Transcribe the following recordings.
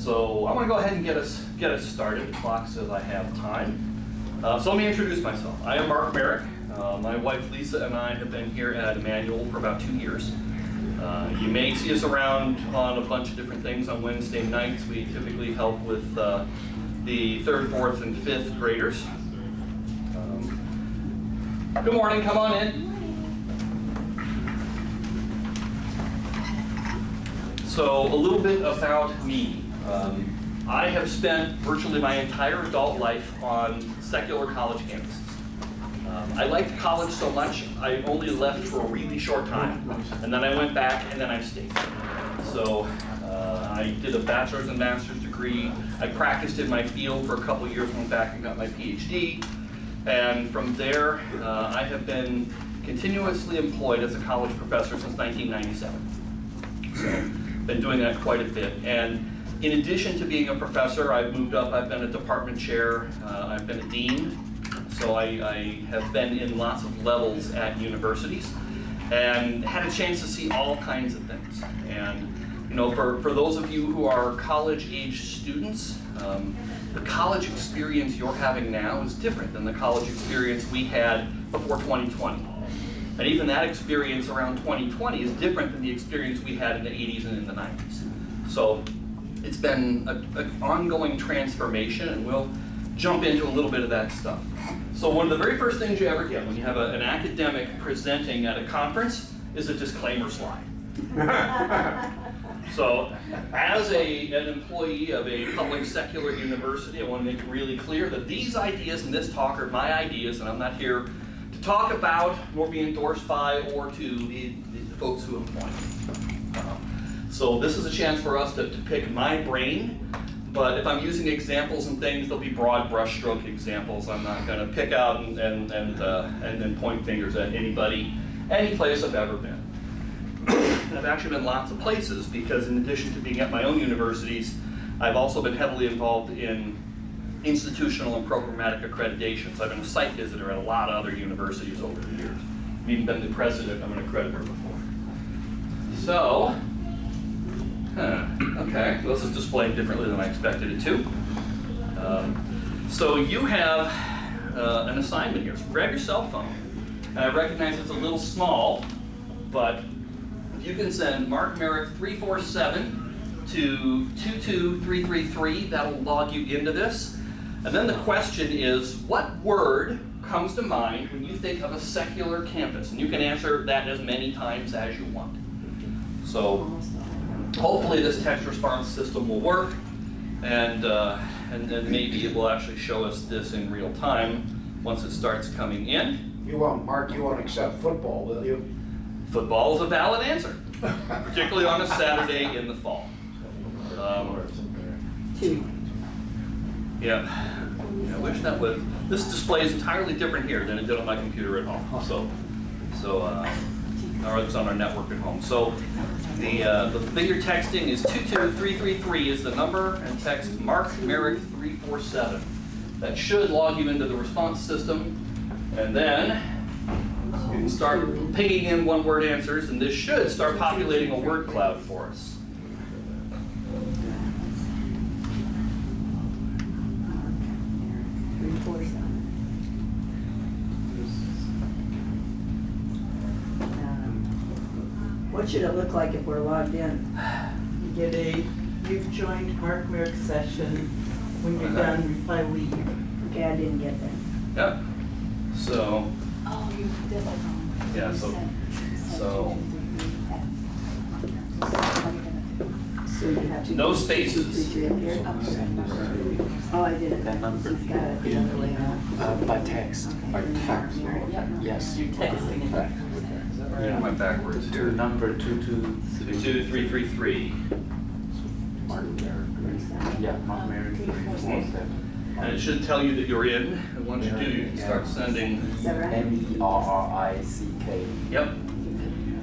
So I'm going to go ahead and get us started. The clock says I have time. So let me introduce myself. I am Mark Merrick. My wife Lisa and I have been here at Emmanuel for about 2 years. You may see us around on a bunch of different things on Wednesday nights. We typically help with the 3rd, 4th, and 5th graders. Good morning, come on in. So a little bit about me. I have spent virtually my entire adult life on secular college campuses. I liked college so much, I only left for a really short time, and then I went back, and then I stayed. So I did a bachelor's and master's degree. I practiced in my field for a couple of years, went back and got my PhD, and from there I have been continuously employed as a college professor since 1997. So been doing that quite a bit. And in addition to being a professor, I've moved up. I've been a department chair. I've been a dean. So I have been in lots of levels at universities and had a chance to see all kinds of things. And you know, for those of you who are college-age students, the college experience you're having now is different than the college experience we had before 2020. And even that experience around 2020 is different than the experience we had in the 80s and in the 90s. So it's been an ongoing transformation, and we'll jump into a little bit of that stuff. So one of the very first things you ever get when you have an academic presenting at a conference is a disclaimer slide. So as an employee of a public secular university, I want to make it really clear that these ideas in this talk are my ideas, and I'm not here to talk about, nor be endorsed by, or to the folks who employ me. So this is a chance for us to pick my brain, but if I'm using examples and things, they'll be broad brushstroke examples. I'm not going to pick out and point fingers at anybody, any place I've ever been. And I've actually been lots of places because in addition to being at my own universities, I've also been heavily involved in institutional and programmatic accreditations. I've been a site visitor at a lot of other universities over the years. I've even been the president of an accreditor before. So, okay, this is displayed differently than I expected it to. So you have an assignment here. So grab your cell phone. And I recognize it's a little small, but if you can send Mark Merrick 347 to 22333, that'll log you into this. And then the question is, what word comes to mind when you think of a secular campus? And you can answer that as many times as you want. So hopefully this text response system will work, and then maybe it will actually show us this in real time once it starts coming in. You won't, Mark, you won't accept football, will you? Football is a valid answer, particularly on a Saturday in the fall. Yeah, I wish that would. This display is entirely different here than it did on my computer at home. Or it's on our network at home. So the thing you're texting is 22333 is the number, and text Mark Merrick 347. That should log you into the response system, and then you can start pinging in one-word answers, and this should start populating a word cloud for us. What should it look like if we're logged in? You get you've joined Mark Merrick's session. When you're done, reply leave. Okay, I didn't get that. Yep. So. Oh, you did like Yeah. So. So you have to No spaces. Oh, I did it. That number. She's got it the other way around. By text. By text. Yes. You texting it. Yeah, I went backwards To here. number 223. 2333. Mark Merrick. Yeah, Mark Merrick 347. And it should tell you that you're in, and once you do, you can start sending. Is that right? MERRICK. Yep.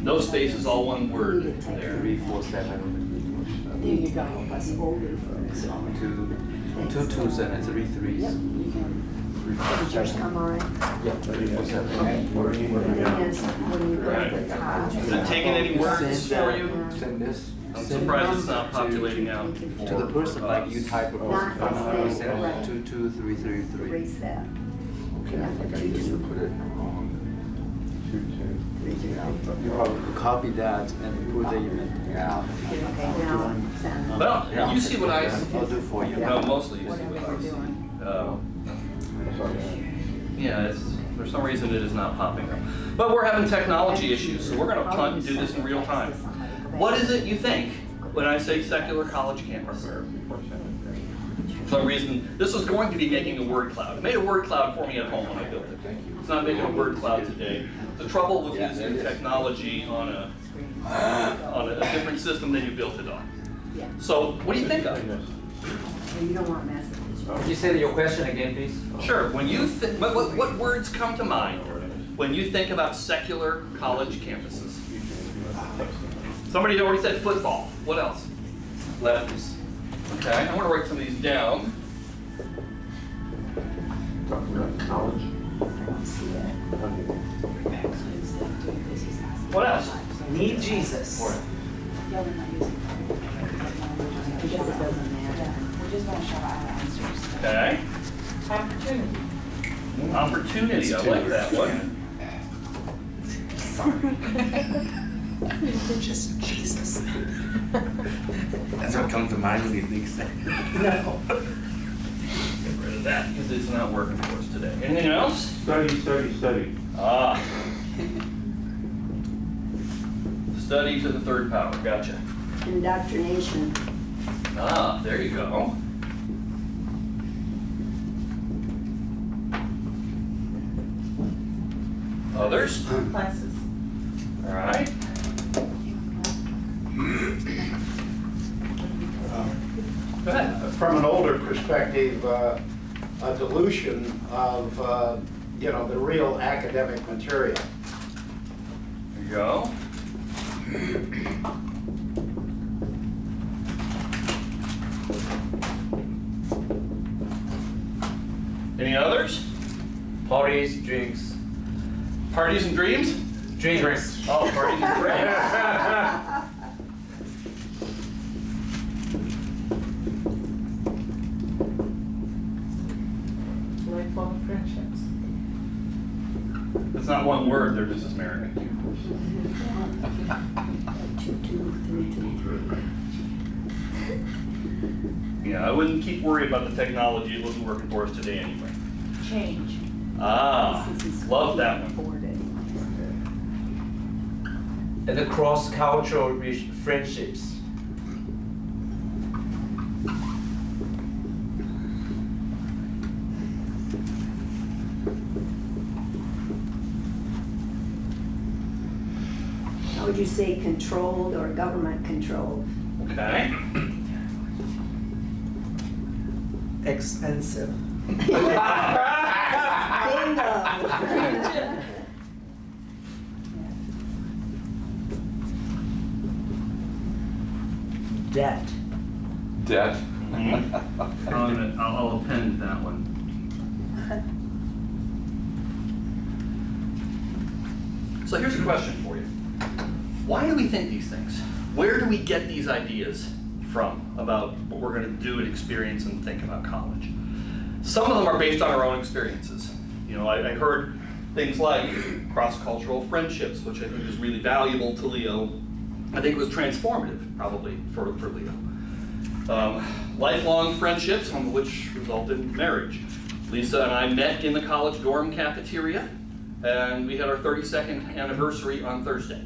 No spaces, all one word there. 347. There you go. That's older folks. 2 twos and 3 threes. Yep, you can. Did yours come on? Yeah, 347. The thing is, when you go Right. to the top. Is it taking any words for you? Send this. I'm Send surprised it's it not populating now. to the person like you type of Not this thing, right. 22333. Erase that. Okay, I think I just put it wrong. 210. You probably copy that and put the email. Yeah. Okay, now send. Well, you see what I see. I'll do for you. No, mostly you see Whatever what I you're see. doing. Yeah, for some reason it is not popping up. But we're having technology issues, so we're gonna punt and do this in real time. What is it you think when I say secular college campus? For some reason, this was going to be making a word cloud. It made a word cloud for me at home when I built it. It's not making a word cloud today. The trouble with using technology on a different system than you built it on. Yeah. So, what do you think of? You don't want messages. Could you say your question again, please? Sure. When you what words come to mind when you think about secular college campuses? Somebody already said football. What else? Lefties. Okay, I want to write some of these down. Talking about college. I don't see it. What else? Need Jesus. Yeah, we're not using I guess it doesn't matter. We're just gonna show our answers. Okay. Opportunity. Opportunity. I like that one. Just Jesus. That's what comes to mind when you think that. No. Get rid of that because it's not working for us today. Anything else? Study. Ah. Study to the third power. Gotcha. Indoctrination. Ah, there you go. Others? Classes. All right. Go ahead. From an older perspective, a dilution of, the real academic material. There you go. Any others? Parties, drinks. Parties and dreams? Drinks. Oh, parties and dreams. Lifelong friendships. It's not one word, they're just as American. 22323. Yeah, I wouldn't keep worrying about the technology. It wasn't working for us today anyway. Change. Ah, love that one. And the cross-cultural friendships. How would you say controlled or government controlled? Okay. Expensive. Bingo. Debt. Debt. I'll append that one. So here's a question for you. Why do we think these things? Where do we get these ideas from about what we're going to do and experience and think about college? Some of them are based on our own experiences. You know, I heard things like cross-cultural friendships, which I think is really valuable to Leo. I think it was transformative, probably, for Leo. Lifelong friendships, some of which resulted in marriage. Lisa and I met in the college dorm cafeteria, and we had our 32nd anniversary on Thursday.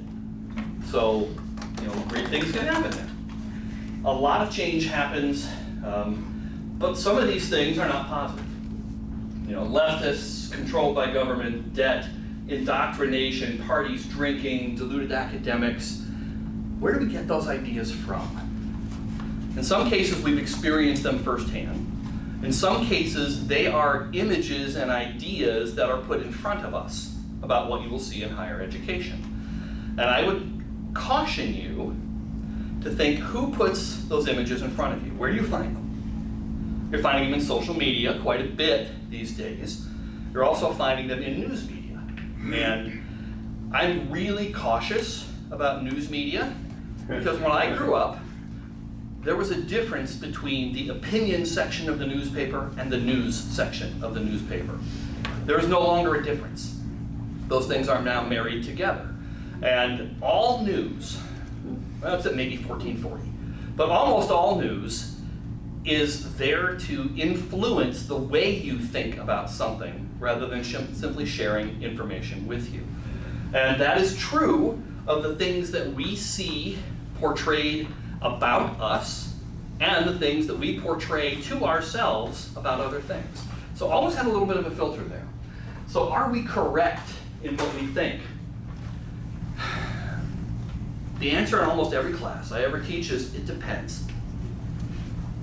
So, you know, great things can happen there. A lot of change happens, but some of these things are not positive. You know, leftists, controlled by government, debt, indoctrination, parties, drinking, deluded academics. Where do we get those ideas from? In some cases, we've experienced them firsthand. In some cases, they are images and ideas that are put in front of us about what you will see in higher education. And I would caution you to think, who puts those images in front of you? Where do you find them? You're finding them in social media quite a bit these days. You're also finding them in news media. And I'm really cautious about news media because when I grew up, there was a difference between the opinion section of the newspaper and the news section of the newspaper. There is no longer a difference. Those things are now married together. And all news, well, it's at maybe 1440, but almost all news is there to influence the way you think about something rather than simply sharing information with you. And that is true of the things that we see portrayed about us and the things that we portray to ourselves about other things. So always have a little bit of a filter there. So are we correct in what we think? The answer in almost every class I ever teach is it depends.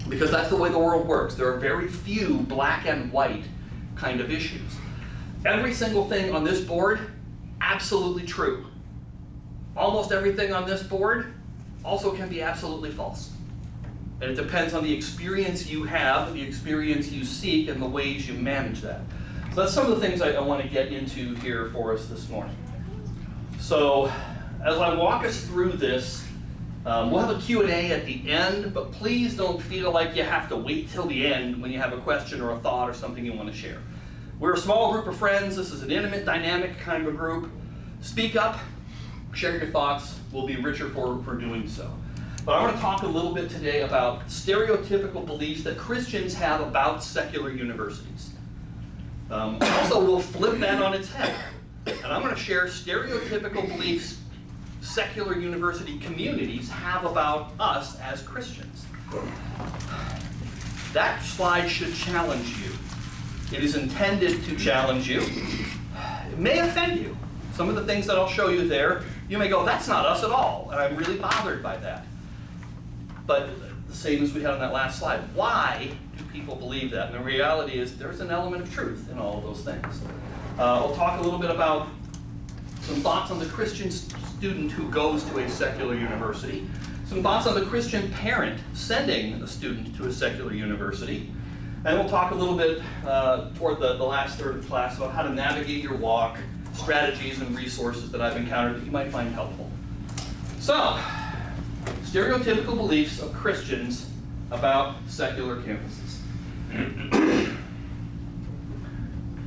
Because that's the way the world works. There are very few black and white kind of issues. Every single thing on this board, absolutely true. Almost everything on this board also can be absolutely false. And it depends on the experience you have, the experience you seek, and the ways you manage that. So that's some of the things I want to get into here for us this morning. So as I walk us through this, we'll have a Q&A at the end, but please don't feel like you have to wait till the end when you have a question or a thought or something you want to share. We're a small group of friends. This is an intimate, dynamic kind of a group. Speak up, share your thoughts. We'll be richer for doing so. But I want to talk a little bit today about stereotypical beliefs that Christians have about secular universities. Also, we'll flip that on its head. And I'm going to share stereotypical beliefs secular university communities have about us as Christians. That slide should challenge you. It is intended to challenge you. It may offend you. Some of the things that I'll show you there, you may go, that's not us at all, and I'm really bothered by that. But the same as we had on that last slide, why do people believe that? And the reality is there's an element of truth in all of those things. I'll talk a little bit about some thoughts on the Christian student who goes to a secular university, some thoughts on the Christian parent sending a student to a secular university, and we'll talk a little bit toward the last third of class about how to navigate your walk, strategies and resources that I've encountered that you might find helpful. So, stereotypical beliefs of Christians about secular campuses.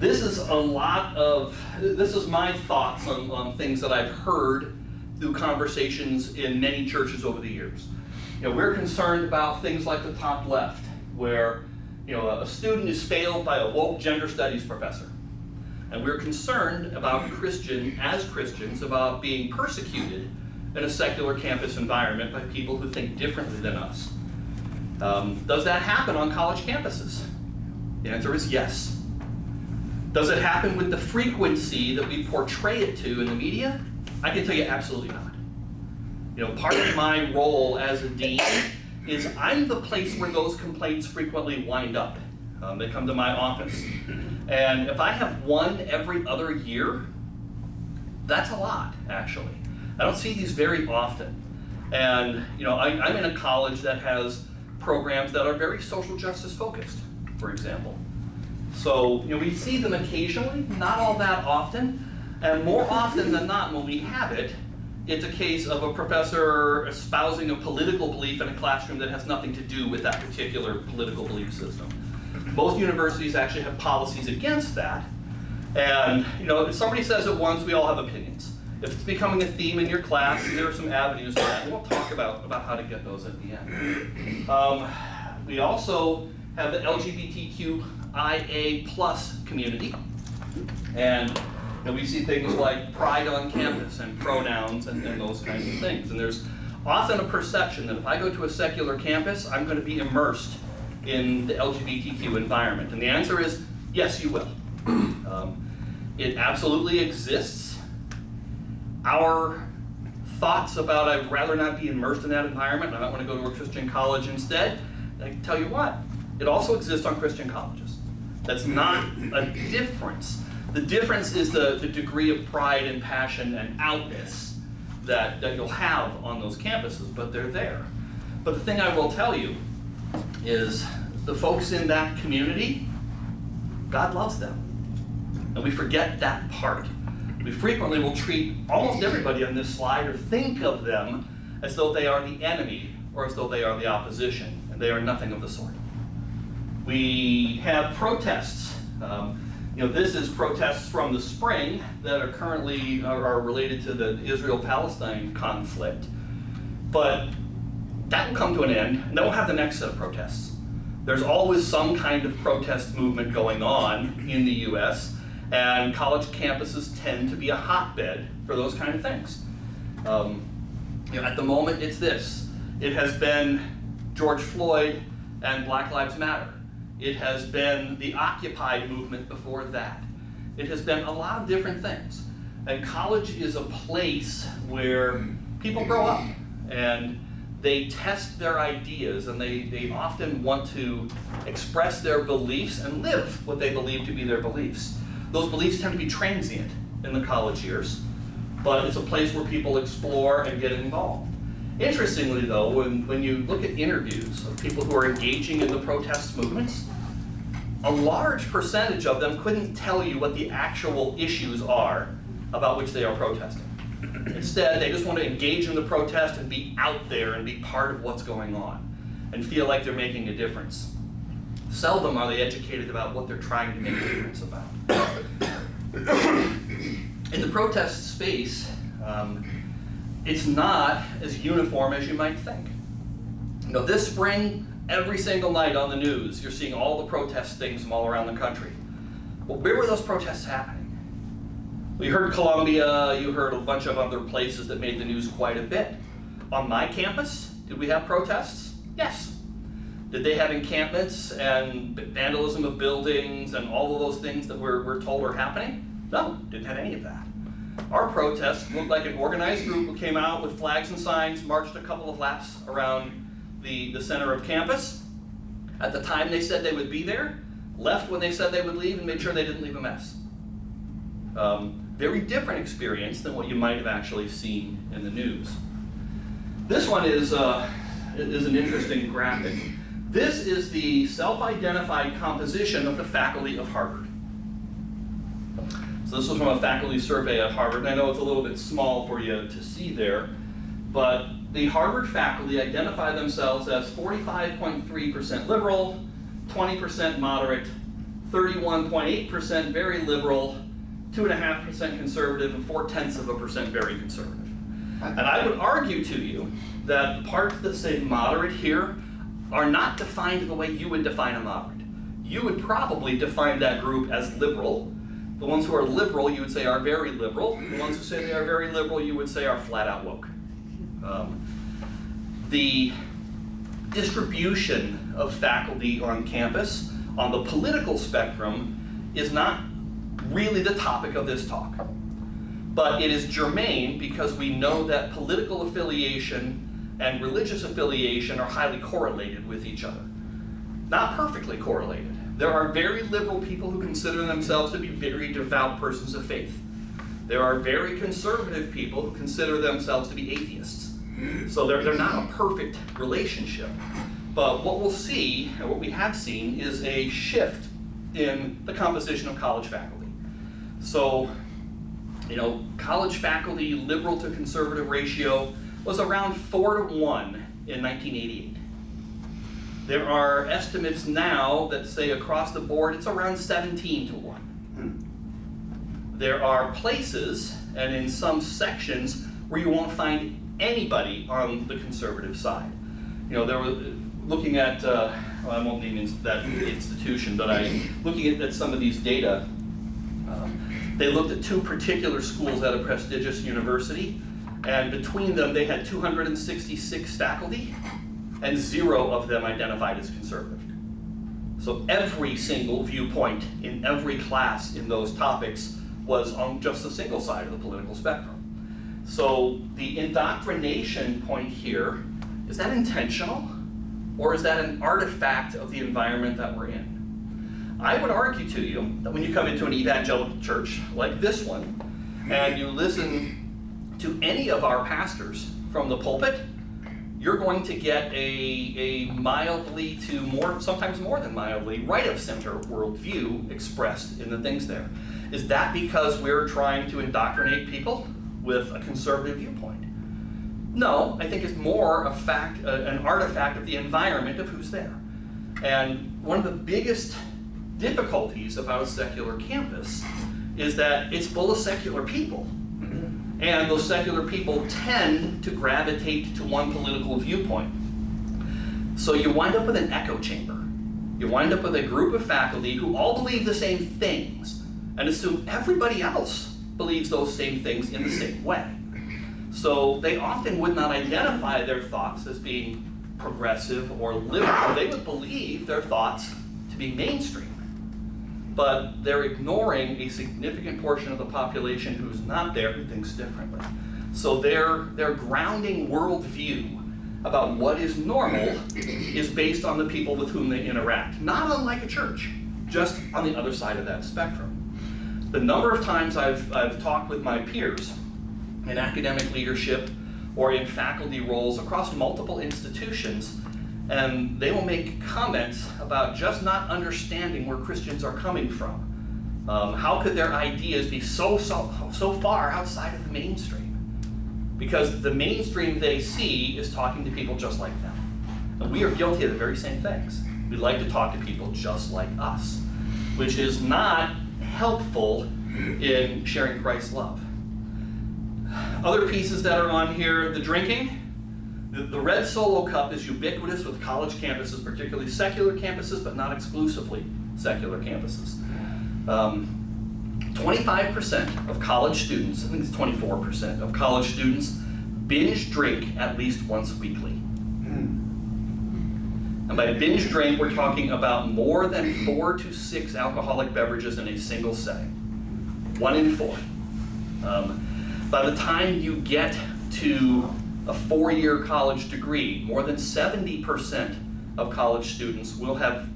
This is my thoughts on things that I've heard through conversations in many churches over the years. We're concerned about things like the top left, where a student is failed by a woke gender studies professor. And we're concerned about as Christians, about being persecuted in a secular campus environment by people who think differently than us. Does that happen on college campuses? The answer is yes. Does it happen with the frequency that we portray it to in the media? I can tell you absolutely not. Part of my role as a dean is I'm the place where those complaints frequently wind up. They come to my office. And if I have one every other year, that's a lot, actually. I don't see these very often. And I'm in a college that has programs that are very social justice focused, for example. So we see them occasionally, not all that often, and more often than not when we have it, it's a case of a professor espousing a political belief in a classroom that has nothing to do with that particular political belief system. Most universities actually have policies against that, and if somebody says it once, we all have opinions. If it's becoming a theme in your class, there are some avenues for that, and we'll talk about how to get those at the end. We also have the LGBTQIA+ community, and we see things like pride on campus and pronouns and those kinds of things. And there's often a perception that if I go to a secular campus, I'm going to be immersed in the LGBTQ environment. And the answer is, yes, you will. It absolutely exists. Our thoughts about I'd rather not be immersed in that environment, and I might want to go to a Christian college instead, I can tell you what, it also exists on Christian colleges. That's not a difference. The difference is the degree of pride and passion and outness that you'll have on those campuses, but they're there. But the thing I will tell you is the folks in that community, God loves them. And we forget that part. We frequently will treat almost everybody on this slide or think of them as though they are the enemy or as though they are the opposition, and they are nothing of the sort. We have protests. This is protests from the spring that are currently are related to the Israel-Palestine conflict. But that will come to an end, and then we'll have the next set of protests. There's always some kind of protest movement going on in the US, and college campuses tend to be a hotbed for those kind of things. At the moment, it's this. It has been George Floyd and Black Lives Matter. It has been the Occupy movement before that. It has been a lot of different things. And college is a place where people grow up and they test their ideas, and they often want to express their beliefs and live what they believe to be their beliefs. Those beliefs tend to be transient in the college years, but it's a place where people explore and get involved. Interestingly though, when you look at interviews of people who are engaging in the protest movements, a large percentage of them couldn't tell you what the actual issues are about which they are protesting. Instead, they just want to engage in the protest and be out there and be part of what's going on and feel like they're making a difference. Seldom are they educated about what they're trying to make a difference about. In the protest space, it's not as uniform as you might think. This spring, every single night on the news, you're seeing all the protest things from all around the country. Well, where were those protests happening? We heard Columbia, you heard a bunch of other places that made the news quite a bit. On my campus, did we have protests? Yes. Did they have encampments and vandalism of buildings and all of those things that we're told are happening? No, didn't have any of that. Our protest looked like an organized group who came out with flags and signs, marched a couple of laps around the center of campus. At the time they said they would be there, left when they said they would leave, and made sure they didn't leave a mess. Very different experience than what you might have actually seen in the news. This one is an interesting graphic. This is the self-identified composition of the faculty of Harvard. So this was from a faculty survey at Harvard, and I know it's a little bit small for you to see there, but the Harvard faculty identify themselves as 45.3% liberal, 20% moderate, 31.8% very liberal, 2.5% conservative, and 0.4% very conservative. And I would argue to you that the parts that say moderate here are not defined the way you would define a moderate. You would probably define that group as liberal. The ones who are liberal, you would say are very liberal. The ones who say they are very liberal, you would say are flat out woke. The distribution of faculty on campus on the political spectrum is not really the topic of this talk. But it is germane because we know that political affiliation and religious affiliation are highly correlated with each other. Not perfectly correlated. There are very liberal people who consider themselves to be very devout persons of faith. There are very conservative people who consider themselves to be atheists. So they're not a perfect relationship. But what we'll see, and what we have seen, is a shift in the composition of college faculty. So, college faculty liberal to conservative ratio was around 4-1 in 1988. There are estimates now that say across the board it's around 17-1. There are places, and in some sections, where you won't find anybody on the conservative side. There was looking at, I won't name that institution, but looking at some of these data. They looked at two particular schools at a prestigious university, and between them they had 266 faculty, and 0 of them identified as conservative. So every single viewpoint in every class in those topics was on just a single side of the political spectrum. So the indoctrination point here, is that intentional? Or is that an artifact of the environment that we're in? I would argue to you that when you come into an evangelical church like this one, and you listen to any of our pastors from the pulpit, you're going to get a mildly to more, sometimes more than mildly, right-of-center worldview expressed in the things there. Is that because we're trying to indoctrinate people with a conservative viewpoint? No, I think it's more an artifact of the environment of who's there. And one of the biggest difficulties about a secular campus is that it's full of secular people. And those secular people tend to gravitate to one political viewpoint. So you wind up with an echo chamber. You wind up with a group of faculty who all believe the same things and assume everybody else believes those same things in the same way. So they often would not identify their thoughts as being progressive or liberal. They would believe their thoughts to be mainstream. But they're ignoring a significant portion of the population who's not there, who thinks differently. So their grounding worldview about what is normal is based on the people with whom they interact, not unlike a church, just on the other side of that spectrum. The number of times I've talked with my peers in academic leadership or in faculty roles across multiple institutions, and they will make comments about just not understanding where Christians are coming from. How could their ideas be so far outside of the mainstream? Because the mainstream they see is talking to people just like them. And we are guilty of the very same things. We like to talk to people just like us, which is not helpful in sharing Christ's love. Other pieces that are on here, the drinking. The red Solo cup is ubiquitous with college campuses, particularly secular campuses, but not exclusively secular campuses. 25% of college students, I think it's 24% of college students, binge drink at least once weekly. And by binge drink, we're talking about more than 4 to 6 alcoholic beverages in a single setting. 1 in 4. By the time you get to a 4-year college degree, more than 70% of college students will have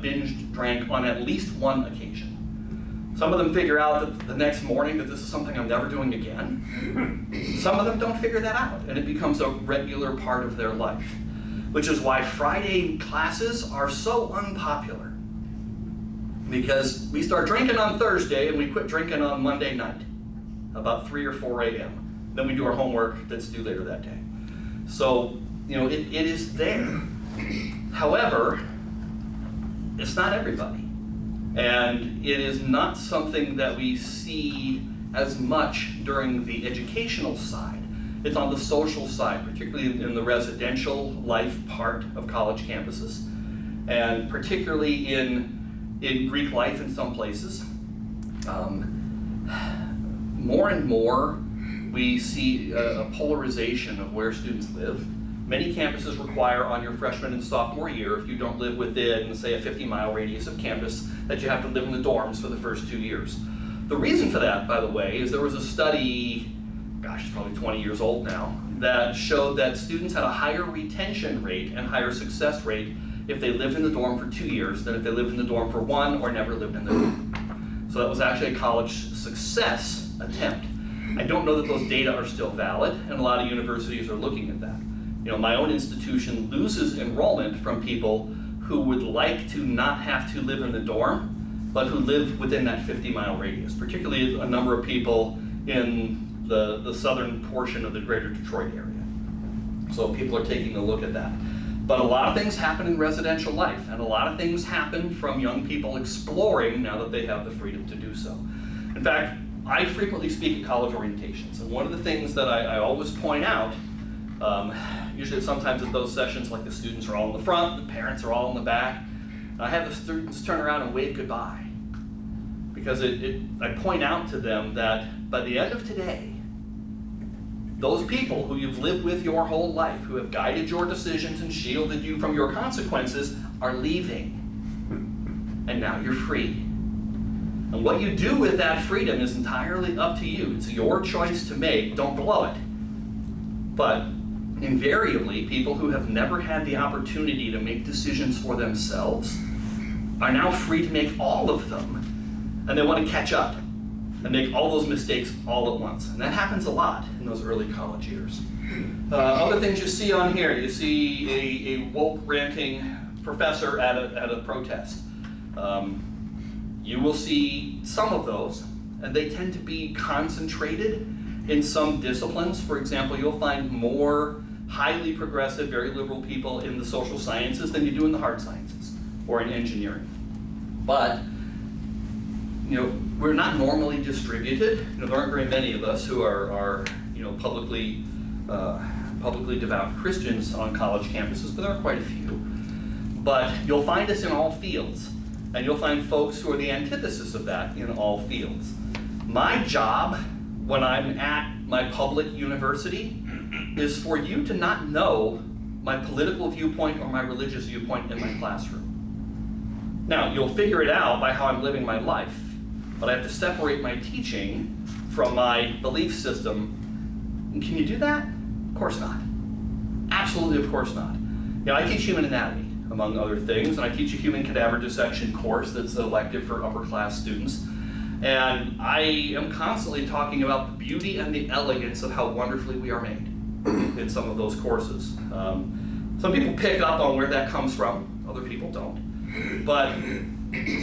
binge drank on at least one occasion. Some of them figure out that the next morning that this is something I'm never doing again. Some of them don't figure that out, and it becomes a regular part of their life, which is why Friday classes are so unpopular. Because we start drinking on Thursday and we quit drinking on Monday night, about 3 or 4 a.m. Then we do our homework that's due later that day. So, it is there. However, it's not everybody. And it is not something that we see as much during the educational side. It's on the social side, particularly in the residential life part of college campuses, and particularly in Greek life in some places. More and more, we see a polarization of where students live. Many campuses require on your freshman and sophomore year, if you don't live within, say, a 50-mile radius of campus, that you have to live in the dorms for the first 2 years. The reason for that, by the way, is there was a study, gosh, it's probably 20 years old now, that showed that students had a higher retention rate and higher success rate if they lived in the dorm for 2 years than if they lived in the dorm for 1 or never lived in the dorm. So that was actually a college success attempt. I don't know that those data are still valid, and a lot of universities are looking at that. My own institution loses enrollment from people who would like to not have to live in the dorm, but who live within that 50-mile radius, particularly a number of people in the southern portion of the greater Detroit area. So people are taking a look at that. But a lot of things happen in residential life, and a lot of things happen from young people exploring now that they have the freedom to do so. In fact, I frequently speak at college orientations, and one of the things that I always point out, usually sometimes at those sessions, like the students are all in the front, the parents are all in the back, and I have the students turn around and wave goodbye. Because I point out to them that by the end of today, those people who you've lived with your whole life, who have guided your decisions and shielded you from your consequences, are leaving. And now you're free. And what you do with that freedom is entirely up to you. It's your choice to make. Don't blow it. But invariably, people who have never had the opportunity to make decisions for themselves are now free to make all of them. And they want to catch up and make all those mistakes all at once. And that happens a lot in those early college years. Other things you see on here, you see a woke ranting professor at a protest. You will see some of those, and they tend to be concentrated in some disciplines. For example, you'll find more highly progressive, very liberal people in the social sciences than you do in the hard sciences or in engineering. But we're not normally distributed. There aren't very many of us who are publicly devout Christians on college campuses, but there are quite a few. But you'll find us in all fields, and you'll find folks who are the antithesis of that in all fields. My job when I'm at my public university is for you to not know my political viewpoint or my religious viewpoint in my classroom. Now, you'll figure it out by how I'm living my life, but I have to separate my teaching from my belief system. And can you do that? Of course not. Absolutely, of course not. I teach human anatomy, among other things, and I teach a human cadaver dissection course that's elective for upper class students. And I am constantly talking about the beauty and the elegance of how wonderfully we are made in some of those courses. Some people pick up on where that comes from, other people don't. But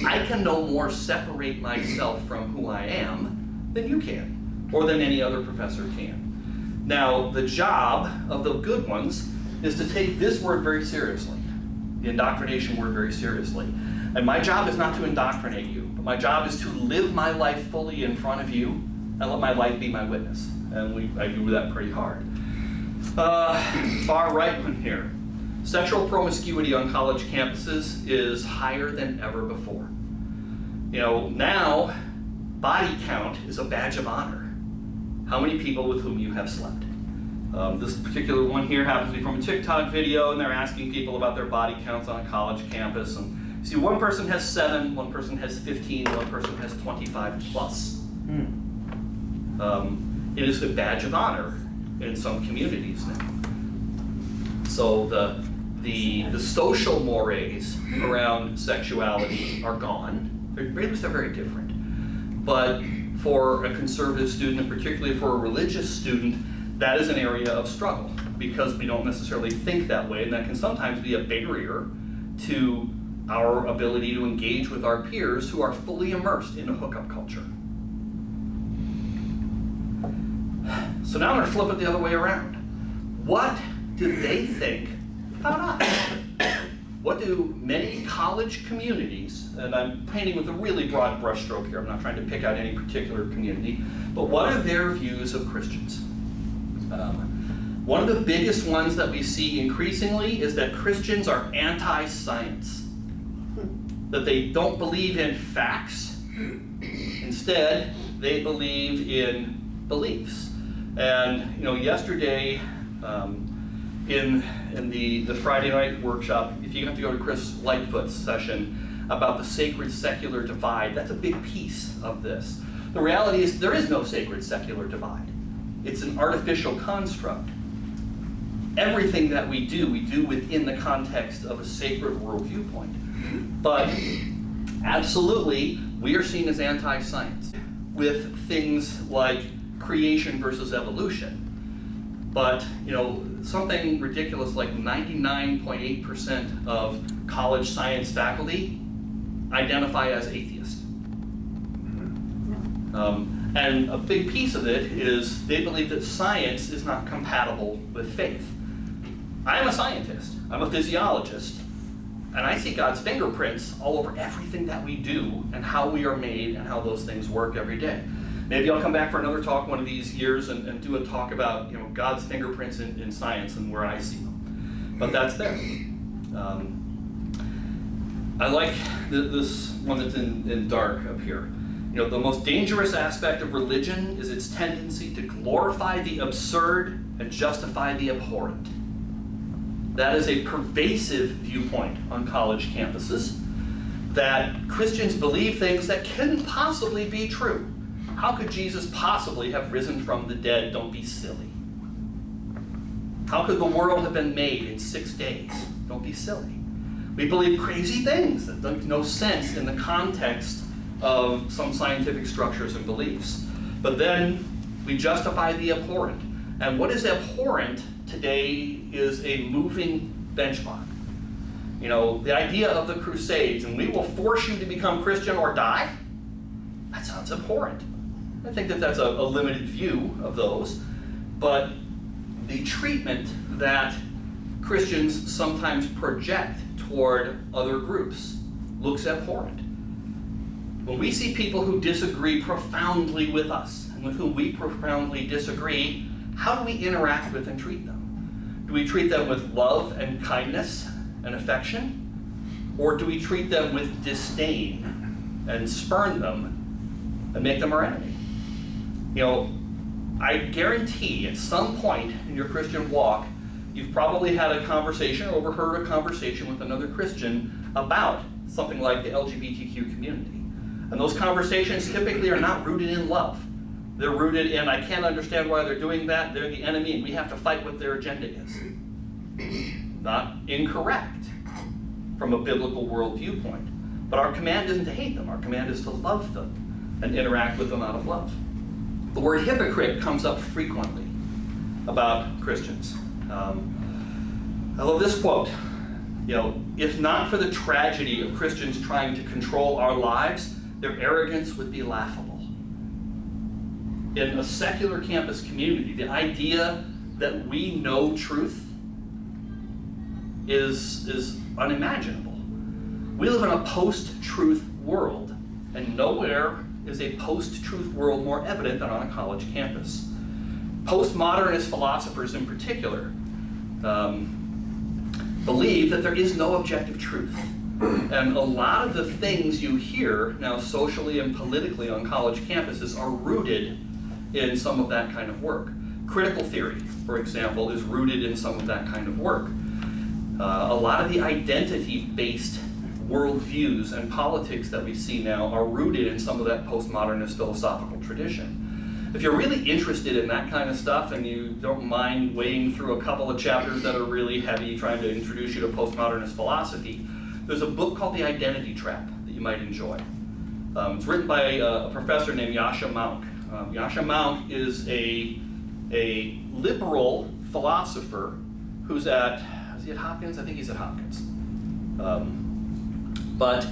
I can no more separate myself from who I am than you can, or than any other professor can. Now, the job of the good ones is to take this word very seriously, the indoctrination word very seriously. And my job is not to indoctrinate you, but my job is to live my life fully in front of you and let my life be my witness. And I do that pretty hard. Far right one here. Sexual promiscuity on college campuses is higher than ever before. Now, body count is a badge of honor. How many people with whom you have slept? This particular one here happens to be from a TikTok video, and they're asking people about their body counts on a college campus. And you see, one person has 7, one person has 15, one person has 25 plus. It is a badge of honor in some communities now. So the social mores around sexuality are gone. They're very different. But for a conservative student, and particularly for a religious student, that is an area of struggle because we don't necessarily think that way, and that can sometimes be a barrier to our ability to engage with our peers who are fully immersed in a hookup culture. So now I'm going to flip it the other way around. What do they think about us? What do many college communities, and I'm painting with a really broad brushstroke here, I'm not trying to pick out any particular community, but what are their views of Christians? One of the biggest ones that we see increasingly is that Christians are anti-science. That they don't believe in facts. Instead, they believe in beliefs. And yesterday in the Friday night workshop, if you have to go to Chris Lightfoot's session about the sacred secular divide, that's a big piece of this. The reality is there is no sacred secular divide. It's an artificial construct. Everything that we do within the context of a sacred world viewpoint. But absolutely, we are seen as anti-science with things like creation versus evolution. But something ridiculous like 99.8% of college science faculty identify as atheist. And a big piece of it is they believe that science is not compatible with faith. I am a scientist, I'm a physiologist, and I see God's fingerprints all over everything that we do and how we are made and how those things work every day. Maybe I'll come back for another talk one of these years and do a talk about God's fingerprints in science and where I see them. But that's there. I like this one that's in dark up here. The most dangerous aspect of religion is its tendency to glorify the absurd and justify the abhorrent. That is a pervasive viewpoint on college campuses, that Christians believe things that couldn't possibly be true. How could Jesus possibly have risen from the dead? Don't be silly. How could the world have been made in 6 days? Don't be silly. We believe crazy things that make no sense in the context of some scientific structures and beliefs. But then we justify the abhorrent. And what is abhorrent today is a moving benchmark. The idea of the Crusades, and we will force you to become Christian or die, that sounds abhorrent. I think that that's a limited view of those, but the treatment that Christians sometimes project toward other groups looks abhorrent. When we see people who disagree profoundly with us and with whom we profoundly disagree, how do we interact with and treat them? Do we treat them with love and kindness and affection? Or do we treat them with disdain and spurn them and make them our enemy? You know, I guarantee at some point in your Christian walk, you've probably had a conversation or overheard a conversation with another Christian about something like the LGBTQ community. And those conversations typically are not rooted in love. They're rooted in, I can't understand why they're doing that, they're the enemy, and we have to fight what their agenda is. Not incorrect from a biblical world viewpoint. But our command isn't to hate them, our command is to love them and interact with them out of love. The word hypocrite comes up frequently about Christians. I love this quote. You know, if not for the tragedy of Christians trying to control our lives, their arrogance would be laughable. In a secular campus community, the idea that we know truth is unimaginable. We live in a post-truth world, and nowhere is a post-truth world more evident than on a college campus. Postmodernist philosophers in particular believe that there is no objective truth. And a lot of the things you hear now socially and politically on college campuses are rooted in some of that kind of work. Critical theory, for example, is rooted in some of that kind of work. A lot of the identity-based worldviews and politics that we see now are rooted in some of that postmodernist philosophical tradition. If you're really interested in that kind of stuff and you don't mind wading through a couple of chapters that are really heavy, trying to introduce you to postmodernist philosophy, there's a book called The Identity Trap that you might enjoy. It's written by a professor named Yascha Mounk. Yascha Mounk is a liberal philosopher who's is he at Hopkins? I think he's at Hopkins. But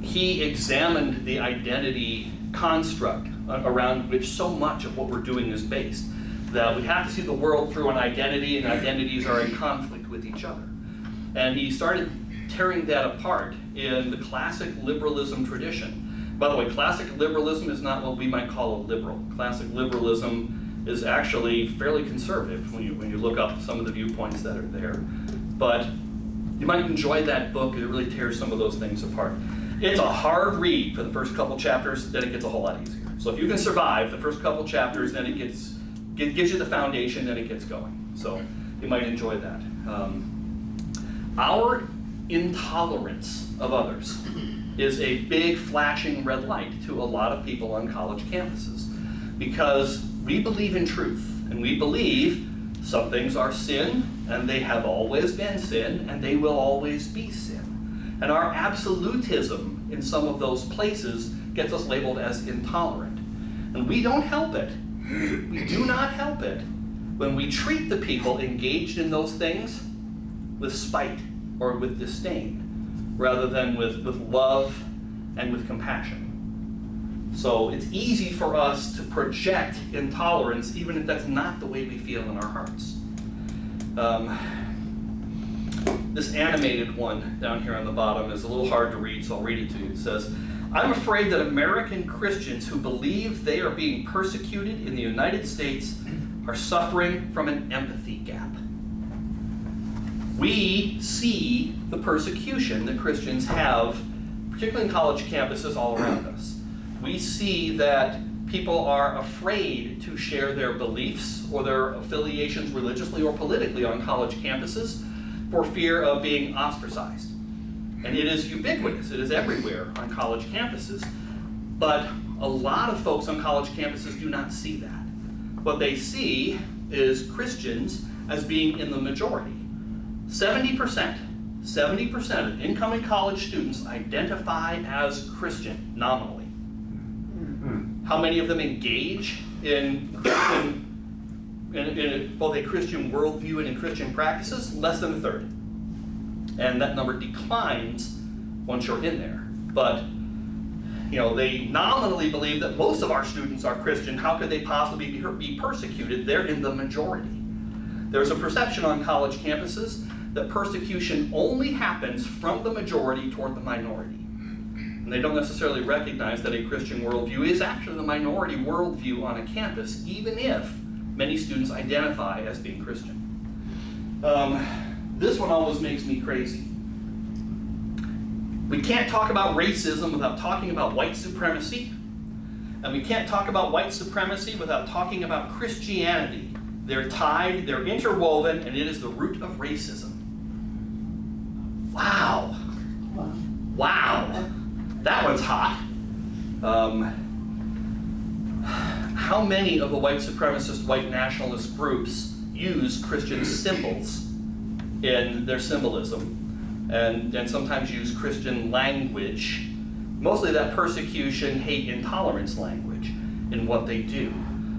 he examined the identity construct around which so much of what we're doing is based. That we have to see the world through an identity, and identities are in conflict with each other. And he started tearing that apart in the classic liberalism tradition. By the way, classic liberalism is not what we might call a liberal. Classic liberalism is actually fairly conservative when you look up some of the viewpoints that are there. But you might enjoy that book. It really tears some of those things apart. It's a hard read for the first couple chapters, then it gets a whole lot easier. So if you can survive the first couple chapters, then it gives you the foundation, then it gets going. So you might enjoy that. Our intolerance of others is a big flashing red light to a lot of people on college campuses, because we believe in truth, and we believe some things are sin, and they have always been sin, and they will always be sin. And our absolutism in some of those places gets us labeled as intolerant. And we don't help it. We do not help it when we treat the people engaged in those things with spite or with disdain, rather than with love and with compassion. So it's easy for us to project intolerance, even if that's not the way we feel in our hearts. This animated one down here on the bottom is a little hard to read, so I'll read it to you. It says, "I'm afraid that American Christians who believe they are being persecuted in the United States are suffering from an empathy gap." We see the persecution that Christians have, particularly in college campuses all around us. We see that people are afraid to share their beliefs or their affiliations religiously or politically on college campuses for fear of being ostracized. And it is ubiquitous, it is everywhere on college campuses. But a lot of folks on college campuses do not see that. What they see is Christians as being in the majority. 70% of incoming college students identify as Christian, nominally. How many of them engage in both a Christian worldview and in Christian practices? Less than a third. And that number declines once you're in there. But they nominally believe that most of our students are Christian. How could they possibly be persecuted? They're in the majority. There's a perception on college campuses that persecution only happens from the majority toward the minority. And they don't necessarily recognize that a Christian worldview is actually the minority worldview on a campus, even if many students identify as being Christian. This one always makes me crazy. We can't talk about racism without talking about white supremacy. And we can't talk about white supremacy without talking about Christianity. They're tied, they're interwoven, and it is the root of racism. Wow. Wow. That one's hot. How many of the white supremacist, white nationalist groups use Christian symbols in their symbolism, and sometimes use Christian language, mostly that persecution, hate, intolerance language in what they do.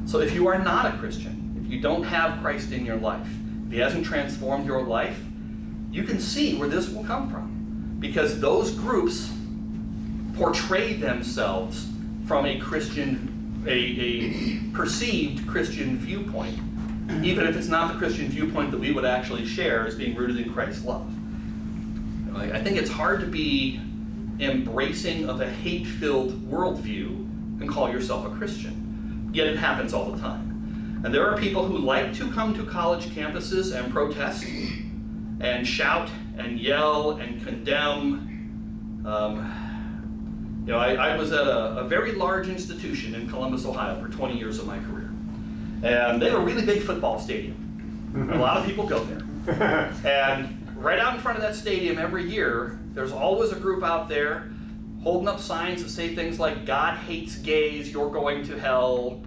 So if you are not a Christian, if you don't have Christ in your life, if he hasn't transformed your life, you can see where this will come from. Because those groups portray themselves from a Christian, a perceived Christian viewpoint, even if it's not the Christian viewpoint that we would actually share as being rooted in Christ's love. I think it's hard to be embracing of a hate-filled worldview and call yourself a Christian. Yet it happens all the time. And there are people who like to come to college campuses and protest and shout and yell and condemn. I was at a very large institution in Columbus, Ohio for 20 years of my career. And they have a really big football stadium. A lot of people go there. And right out in front of that stadium every year, there's always a group out there holding up signs that say things like, God hates gays, you're going to hell.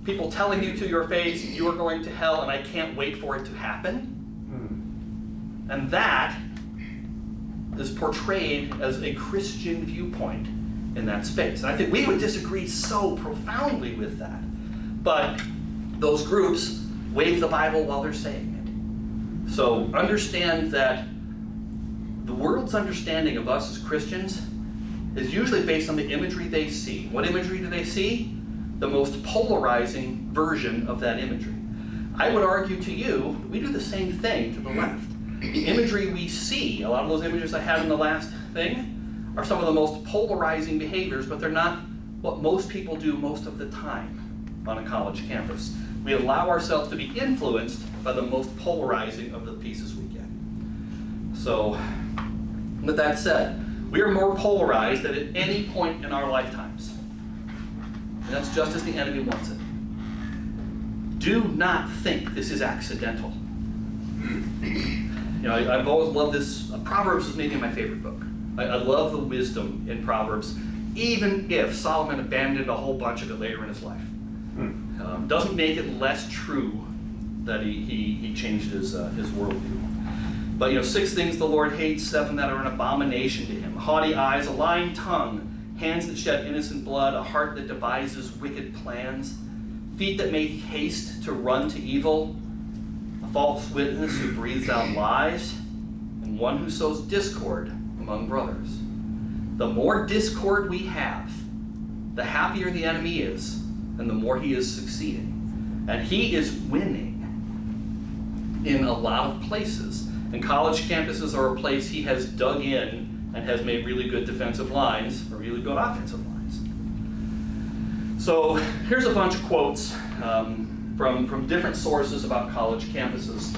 People telling you to your face, you are going to hell, and I can't wait for it to happen. And that is portrayed as a Christian viewpoint in that space. And I think we would disagree so profoundly with that. But those groups wave the Bible while they're saying it. So understand that the world's understanding of us as Christians is usually based on the imagery they see. What imagery do they see? The most polarizing version of that imagery. I would argue to you, we do the same thing to the left. The imagery we see, a lot of those images I had in the last thing, are some of the most polarizing behaviors, but they're not what most people do most of the time on a college campus. We allow ourselves to be influenced by the most polarizing of the pieces we get. So, with that said, we are more polarized than at any point in our lifetimes. And that's just as the enemy wants it. Do not think this is accidental. I've always loved this. Proverbs is maybe my favorite book. I love the wisdom in Proverbs, even if Solomon abandoned a whole bunch of it later in his life. Doesn't make it less true that he changed his worldview. But 6 things the Lord hates, 7 that are an abomination to him: haughty eyes, a lying tongue, hands that shed innocent blood, a heart that devises wicked plans, feet that make haste to run to evil, a false witness who breathes out lies, and one who sows discord among brothers. The more discord we have, the happier the enemy is, and the more he is succeeding. And he is winning in a lot of places. And college campuses are a place he has dug in and has made really good defensive lines or really good offensive lines. So here's a bunch of quotes from different sources about college campuses.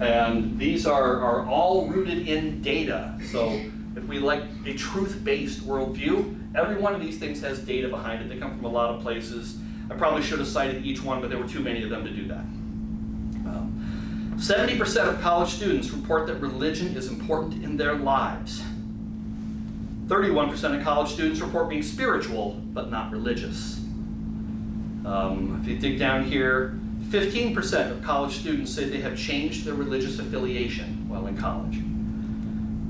And these are all rooted in data. So if we like a truth-based worldview, every one of these things has data behind it. They come from a lot of places. I probably should have cited each one, but there were too many of them to do that. 70% of college students report that religion is important in their lives. 31% of college students report being spiritual, but not religious. If you dig down here, 15% of college students say they have changed their religious affiliation while in college.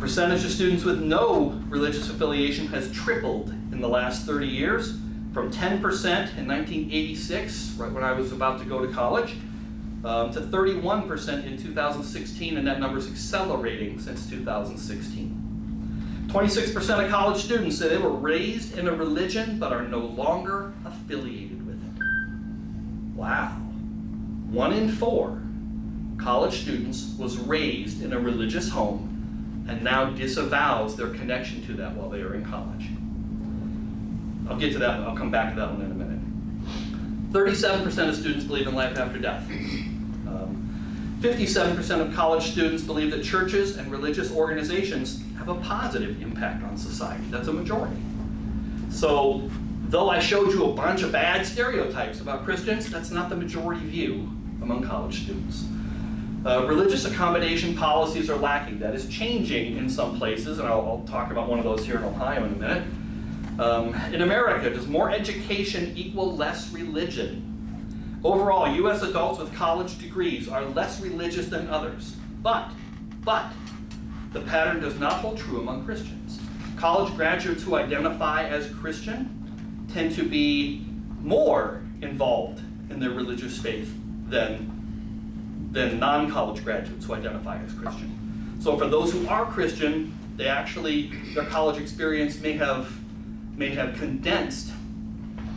Percentage of students with no religious affiliation has tripled in the last 30 years, from 10% in 1986, right when I was about to go to college, to 31% in 2016, and that number is accelerating since 2016. 26% of college students say they were raised in a religion but are no longer affiliated with it. Wow. 1 in 4 college students was raised in a religious home and now disavows their connection to that while they are in college. I'll get to that, I'll come back to that one in a minute. 37% of students believe in life after death. 57% of college students believe that churches and religious organizations have a positive impact on society. That's a majority. So, though I showed you a bunch of bad stereotypes about Christians, that's not the majority view among college students. Religious accommodation policies are lacking. That is changing in some places, and I'll talk about one of those here in Ohio in a minute. In America, does more education equal less religion? Overall, U.S. adults with college degrees are less religious than others. But, the pattern does not hold true among Christians. College graduates who identify as Christian tend to be more involved in their religious faith than non-college graduates who identify as Christian. So for those who are Christian, their college experience may have condensed,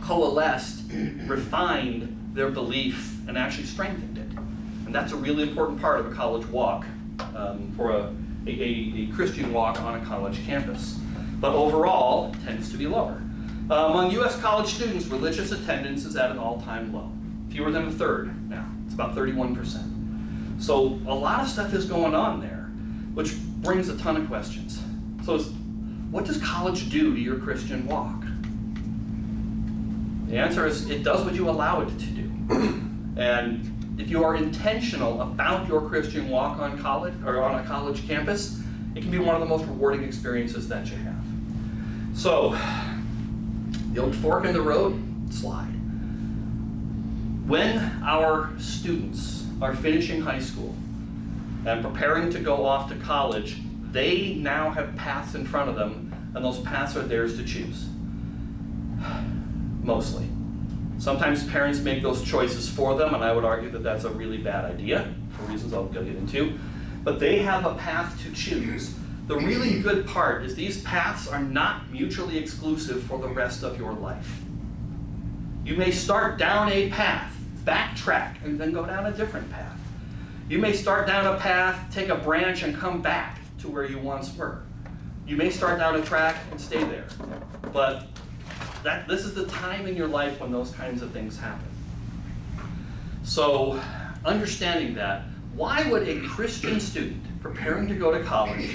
coalesced, refined their belief, and actually strengthened it. And that's a really important part of a college walk, for a Christian walk on a college campus. But overall, it tends to be lower. Among U.S. college students, religious attendance is at an all-time low. Fewer than a third now. It's about 31%. So a lot of stuff is going on there, which brings a ton of questions. So what does college do to your Christian walk? The answer is it does what you allow it to do. And if you are intentional about your Christian walk on college or on a college campus, it can be one of the most rewarding experiences that you have. So, the old fork in the road slide. When our students are finishing high school and preparing to go off to college, they now have paths in front of them, and those paths are theirs to choose. Mostly. Sometimes parents make those choices for them, and I would argue that that's a really bad idea, for reasons I'll get into. But they have a path to choose. The really good part is these paths are not mutually exclusive for the rest of your life. You may start down a path, backtrack, and then go down a different path. You may start down a path, take a branch, and come back to where you once were. You may start down a track and stay there. But this is the time in your life when those kinds of things happen. So, understanding that, why would a Christian student preparing to go to college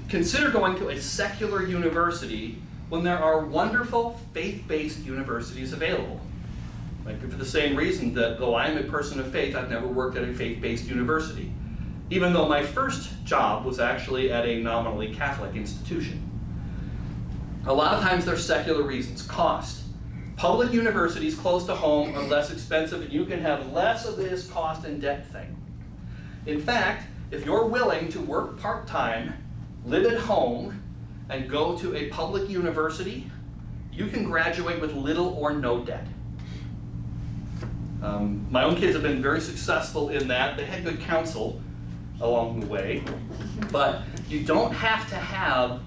consider going to a secular university when there are wonderful faith-based universities available? Like, for the same reason that though I am a person of faith, I've never worked at a faith-based university, even though my first job was actually at a nominally Catholic institution. A lot of times there's secular reasons. Cost. Public universities close to home are less expensive, and you can have less of this cost and debt thing. In fact, if you're willing to work part-time, live at home, and go to a public university, you can graduate with little or no debt. My own kids have been very successful in that. They had good counsel along the way, but you don't have to have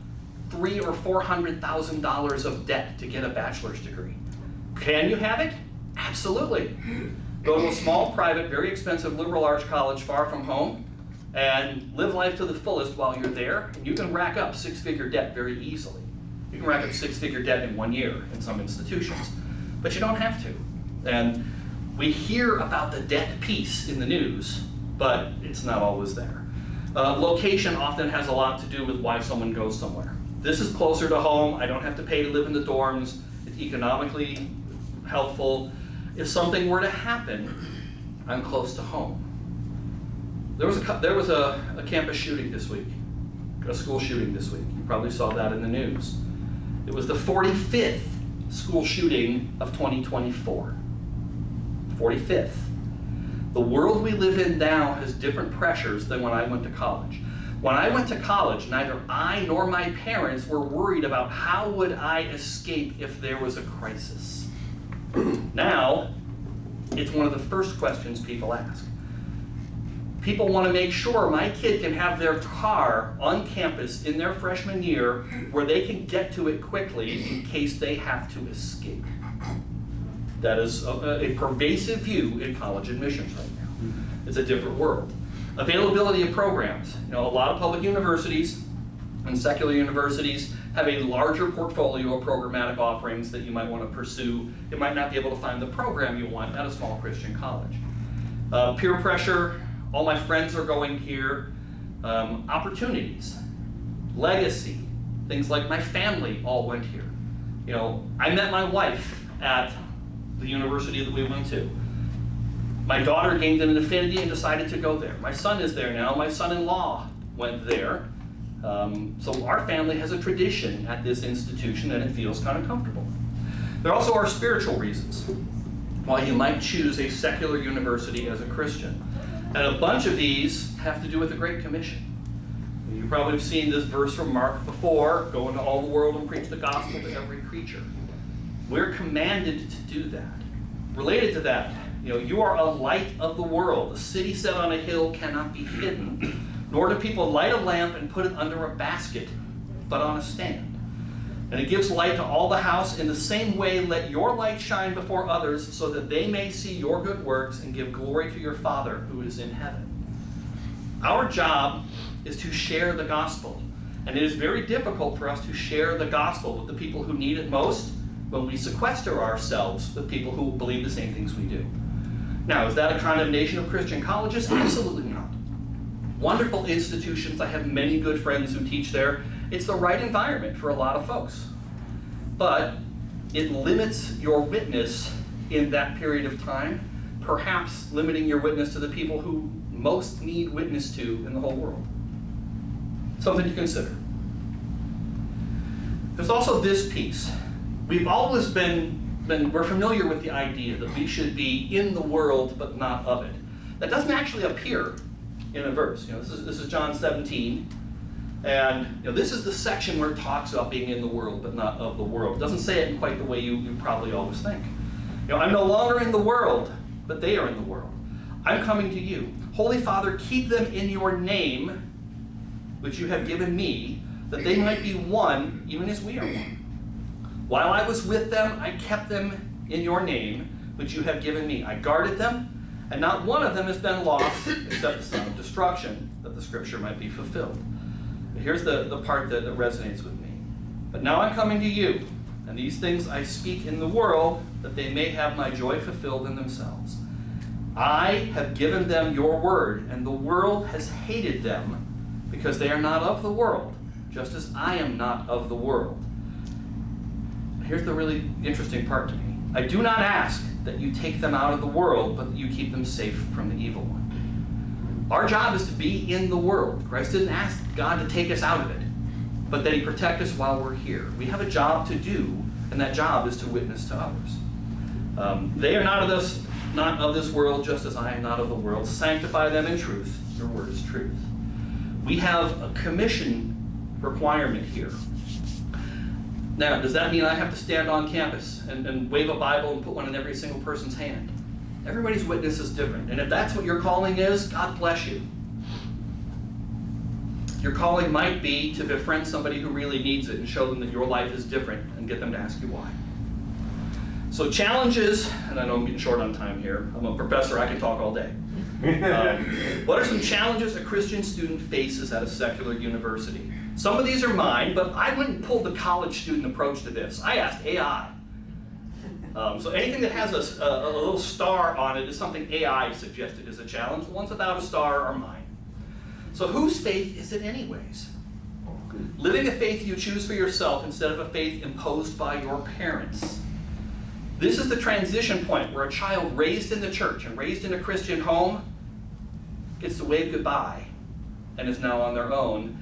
$300,000 or $400,000 of debt to get a bachelor's degree. Can you have it? Absolutely. Go to a small, private, very expensive liberal arts college far from home and live life to the fullest while you're there, and you can rack up six-figure debt very easily. You can rack up six-figure debt in 1 year in some institutions, but you don't have to. And we hear about the debt piece in the news, but it's not always there. Location often has a lot to do with why someone goes somewhere. This is closer to home. I don't have to pay to live in the dorms. It's economically helpful. If something were to happen, I'm close to home. There was a campus shooting this week, a school shooting this week. You probably saw that in the news. It was the 45th school shooting of 2024. 45th. The world we live in now has different pressures than when I went to college. When I went to college, neither I nor my parents were worried about how would I escape if there was a crisis. Now, it's one of the first questions people ask. People want to make sure my kid can have their car on campus in their freshman year where they can get to it quickly in case they have to escape. That is a pervasive view in college admissions right now. It's a different world. Availability of programs. You know, a lot of public universities and secular universities have a larger portfolio of programmatic offerings that you might want to pursue. You might not be able to find the program you want at a small Christian college. Peer pressure. All my friends are going here. Opportunities, legacy, things like my family all went here. You know, I met my wife at the university that we went to. My daughter gained an affinity and decided to go there. My son is there now. My son-in-law went there. So our family has a tradition at this institution and it feels kind of comfortable. There also are spiritual reasons why you might choose a secular university as a Christian. And a bunch of these have to do with the Great Commission. You probably have seen this verse from Mark before, go into all the world and preach the gospel to every creature. We're commanded to do that. Related to that, you know, you are a light of the world. A city set on a hill cannot be hidden, nor do people light a lamp and put it under a basket, but on a stand. And it gives light to all the house. In the same way, let your light shine before others so that they may see your good works and give glory to your Father who is in heaven. Our job is to share the gospel. And it is very difficult for us to share the gospel with the people who need it most when we sequester ourselves with people who believe the same things we do. Now, is that a condemnation of Christian colleges? Absolutely not. Wonderful institutions. I have many good friends who teach there. It's the right environment for a lot of folks. But it limits your witness in that period of time, perhaps limiting your witness to the people who most need witness to in the whole world. Something to consider. There's also this piece. We've always we're familiar with the idea that we should be in the world but not of it. That doesn't actually appear in a verse. You know, this is John 17. And you know, this is the section where it talks about being in the world but not of the world. It doesn't say it in quite the way you probably always think. You know, I'm no longer in the world, but they are in the world. I'm coming to you. Holy Father, keep them in your name, which you have given me, that they might be one, even as we are one. While I was with them, I kept them in your name, which you have given me. I guarded them, and not one of them has been lost, except the son of destruction, that the scripture might be fulfilled. Here's the part that resonates with me. But now I'm coming to you, and these things I speak in the world, that they may have my joy fulfilled in themselves. I have given them your word, and the world has hated them, because they are not of the world, just as I am not of the world. Here's the really interesting part to me. I do not ask that you take them out of the world, but that you keep them safe from the evil one. Our job is to be in the world. Christ didn't ask God to take us out of it, but that he protect us while we're here. We have a job to do, and that job is to witness to others. They are not of this world, just as I am not of the world. Sanctify them in truth. Your word is truth. We have a commission requirement here. Now, does that mean I have to stand on campus and wave a Bible and put one in every single person's hand? Everybody's witness is different. And if that's what your calling is, God bless you. Your calling might be to befriend somebody who really needs it and show them that your life is different and get them to ask you why. So challenges, and I know I'm getting short on time here. I'm a professor, I can talk all day. What are some challenges a Christian student faces at a secular university? Some of these are mine, but I wouldn't pull the college student approach to this. I asked AI. So anything that has a little star on it is something AI suggested as a challenge. The ones without a star are mine. So whose faith is it anyways? Living a faith you choose for yourself instead of a faith imposed by your parents. This is the transition point where a child raised in the church and raised in a Christian home gets to wave goodbye and is now on their own.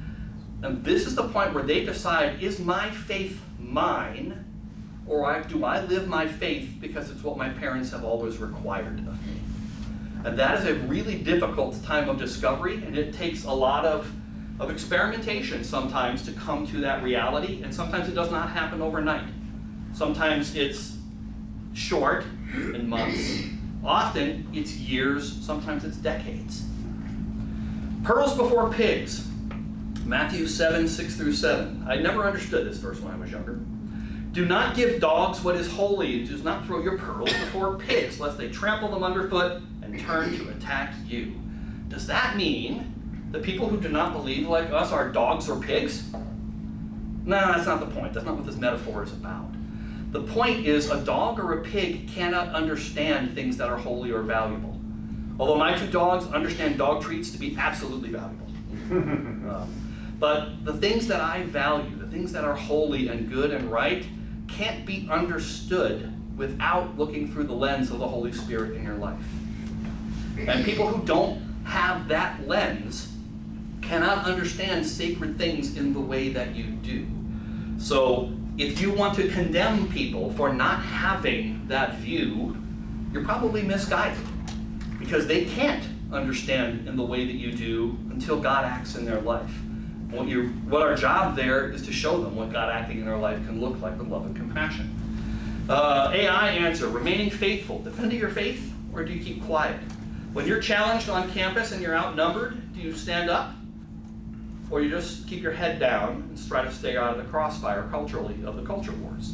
And this is the point where they decide, is my faith mine, or do I live my faith because it's what my parents have always required of me? And that is a really difficult time of discovery, and it takes a lot of experimentation sometimes to come to that reality, and sometimes it does not happen overnight. Sometimes it's short, in months. Often it's years, sometimes it's decades. Pearls before pigs. Matthew 7, 6 through 7. I never understood this verse when I was younger. Do not give dogs what is holy, and do not throw your pearls before pigs, lest they trample them underfoot and turn to attack you. Does that mean that people who do not believe like us are dogs or pigs? No, that's not the point. That's not what this metaphor is about. The point is a dog or a pig cannot understand things that are holy or valuable. Although my two dogs understand dog treats to be absolutely valuable. But the things that I value, the things that are holy and good and right, can't be understood without looking through the lens of the Holy Spirit in your life. And people who don't have that lens cannot understand sacred things in the way that you do. So if you want to condemn people for not having that view, you're probably misguided, because they can't understand in the way that you do until God acts in their life. What our job there is to show them what God acting in their life can look like with love and compassion. AI answer, remaining faithful. Defending your faith, or do you keep quiet? When you're challenged on campus and you're outnumbered, do you stand up? Or you just keep your head down and try to stay out of the crossfire culturally of the culture wars?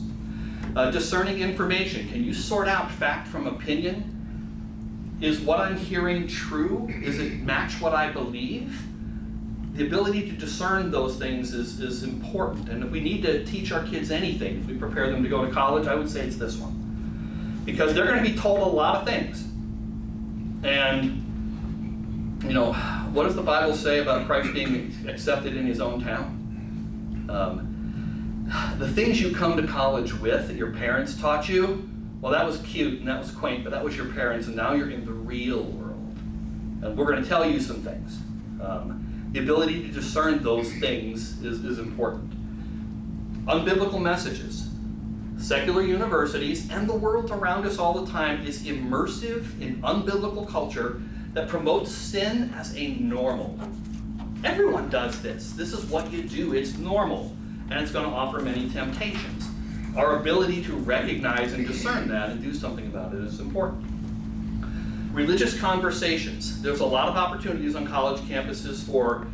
Discerning information. Can you sort out fact from opinion? Is what I'm hearing true? Does it match what I believe? The ability to discern those things is important. And if we need to teach our kids anything, if we prepare them to go to college, I would say it's this one. Because they're going to be told a lot of things. And, you know, what does the Bible say about Christ being accepted in his own town? The things you come to college with that your parents taught you, well, that was cute and that was quaint, but that was your parents, and now you're in the real world. And we're going to tell you some things. The ability to discern those things is important. Unbiblical messages. Secular universities and the world around us all the time is immersive in unbiblical culture that promotes sin as a normal. Everyone does this. This is what you do. It's normal. And it's going to offer many temptations. Our ability to recognize and discern that and do something about it is important. Religious conversations. There's a lot of opportunities on college campuses for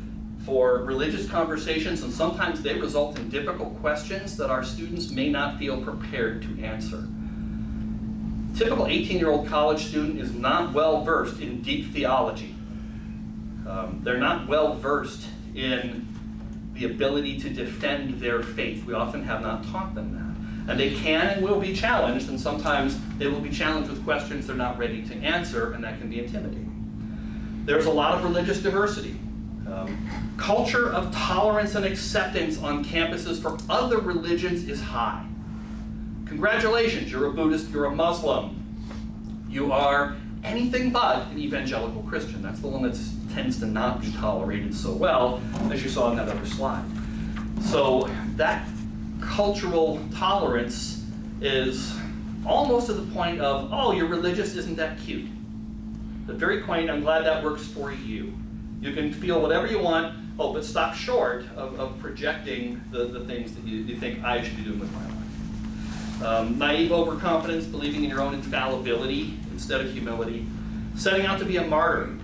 religious conversations, and sometimes they result in difficult questions that our students may not feel prepared to answer. Typical 18-year-old college student is not well versed in deep theology. They're not well versed in the ability to defend their faith. We often have not taught them that. And they can and will be challenged, and sometimes they will be challenged with questions they're not ready to answer, and that can be intimidating. There's a lot of religious diversity. Culture of tolerance and acceptance on campuses for other religions is high. Congratulations, you're a Buddhist, you're a Muslim. You are anything but an evangelical Christian. That's the one that tends to not be tolerated so well, as you saw in that other slide. So that cultural tolerance is almost to the point of, oh, you're religious, isn't that cute? But very quaint, I'm glad that works for you. You can feel whatever you want, but stop short of projecting the things that you think I should be doing with my life. Naive overconfidence, believing in your own infallibility instead of humility. Setting out to be a martyr.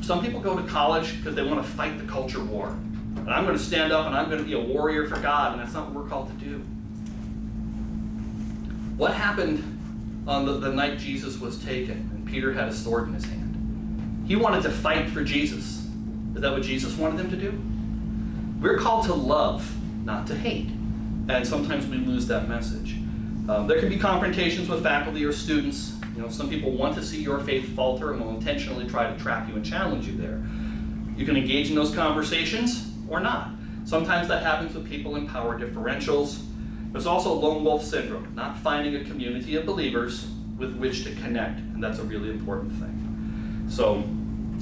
Some people go to college because they want to fight the culture war. And I'm going to stand up and I'm going to be a warrior for God, and that's not what we're called to do. What happened on the night Jesus was taken and Peter had a sword in his hand? He wanted to fight for Jesus. Is that what Jesus wanted him to do? We're called to love, not to hate. And sometimes we lose that message. There can be confrontations with faculty or students. You know, some people want to see your faith falter and will intentionally try to trap you and challenge you there. You can engage in those conversations or not. Sometimes that happens with people in power differentials. There's also lone wolf syndrome, not finding a community of believers with which to connect, and that's a really important thing. So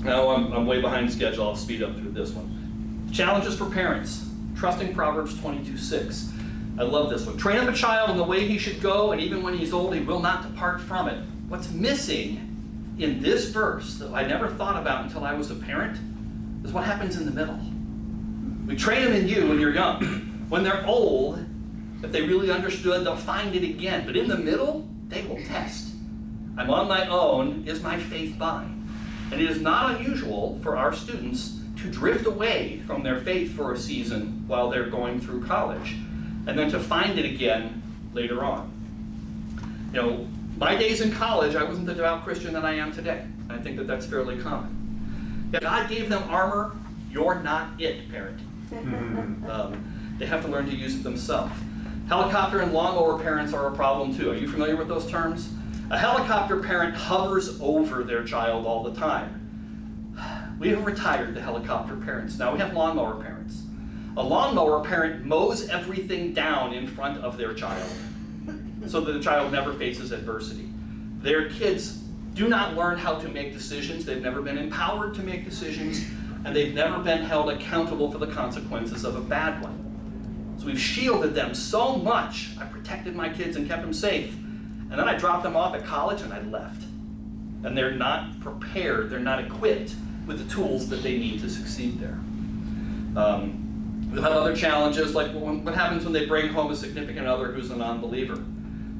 now I'm way behind schedule. I'll speed up through this one. Challenges for parents. Trusting Proverbs 22:6. I love this one. Train up a child in the way he should go, and even when he's old, he will not depart from it. What's missing in this verse that I never thought about until I was a parent is what happens in the middle. We train them in you when you're young. When they're old, if they really understood, they'll find it again. But in the middle, they will test. I'm on my own. Is my faith mine? And it is not unusual for our students to drift away from their faith for a season while they're going through college, and then to find it again later on. You know, my days in college, I wasn't the devout Christian that I am today. I think that that's fairly common. If God gave them armor, you're not it, parent. They have to learn to use it themselves. Helicopter and lawnmower parents are a problem too. Are you familiar with those terms? A helicopter parent hovers over their child all the time. We have retired the helicopter parents. Now we have lawnmower parents. A lawnmower parent mows everything down in front of their child so that the child never faces adversity. Their kids do not learn how to make decisions. They've never been empowered to make decisions, and they've never been held accountable for the consequences of a bad one. So we've shielded them so much. I protected my kids and kept them safe. And then I dropped them off at college and I left. And they're not prepared, they're not equipped with the tools that they need to succeed there. We'll have other challenges, like what happens when they bring home a significant other who's a non-believer,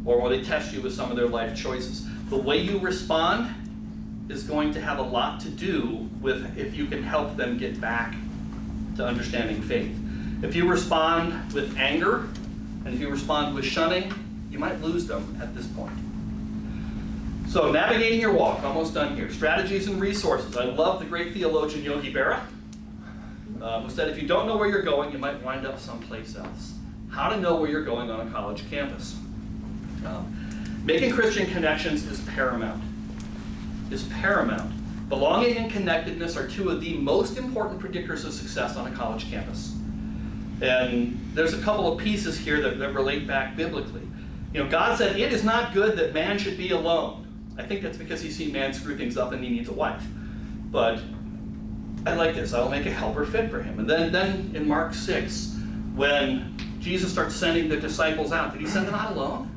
or when they test you with some of their life choices. The way you respond is going to have a lot to do with if you can help them get back to understanding faith. If you respond with anger, and if you respond with shunning, you might lose them at this point. So, navigating your walk, almost done here. Strategies and resources. I love the great theologian Yogi Berra, who said if you don't know where you're going, you might wind up someplace else. How to know where you're going on a college campus. Making Christian connections is paramount. Belonging and connectedness are two of the most important predictors of success on a college campus. And there's a couple of pieces here that relate back biblically. You know, God said, it is not good that man should be alone. I think that's because he's seen man screw things up and he needs a wife. But I like this. I will make a helper fit for him. And then in Mark 6, when Jesus starts sending the disciples out, did he send them out alone?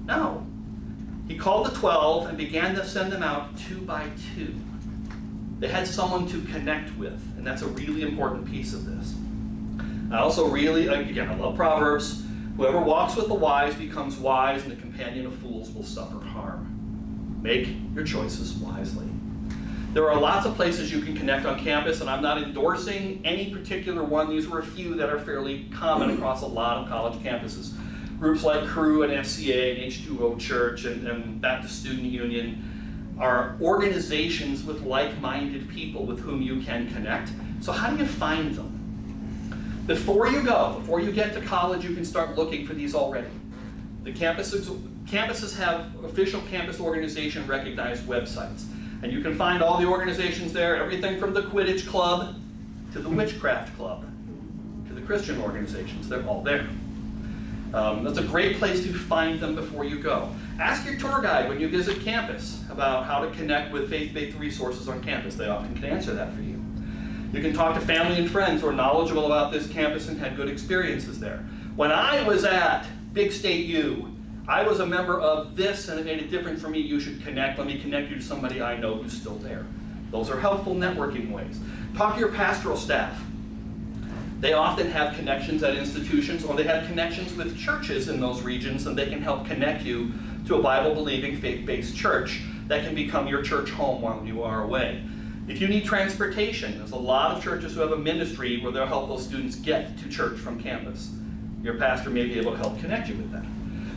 No. He called the 12 and began to send them out 2 by 2. They had someone to connect with, and that's a really important piece of this. I also really, again, I love Proverbs. Whoever walks with the wise becomes wise, and the companion of fools will suffer harm. Make your choices wisely. There are lots of places you can connect on campus, and I'm not endorsing any particular one. These are a few that are fairly common across a lot of college campuses. Groups like Cru and FCA and H2O Church and Baptist Student Union are organizations with like-minded people with whom you can connect. So how do you find them? Before you get to college, you can start looking for these already. The campuses have official campus organization recognized websites. And you can find all the organizations there, everything from the Quidditch Club to the Witchcraft Club to the Christian organizations. They're all there. That's a great place to find them before you go. Ask your tour guide when you visit campus about how to connect with faith-based resources on campus. They often can answer that for you. You can talk to family and friends who are knowledgeable about this campus and had good experiences there. When I was at Big State U, I was a member of this and it made a difference for me. You should connect. Let me connect you to somebody I know who's still there. Those are helpful networking ways. Talk to your pastoral staff. They often have connections at institutions, or they have connections with churches in those regions, and they can help connect you to a Bible-believing, faith-based church that can become your church home while you are away. If you need transportation, there's a lot of churches who have a ministry where they'll help those students get to church from campus. Your pastor may be able to help connect you with that.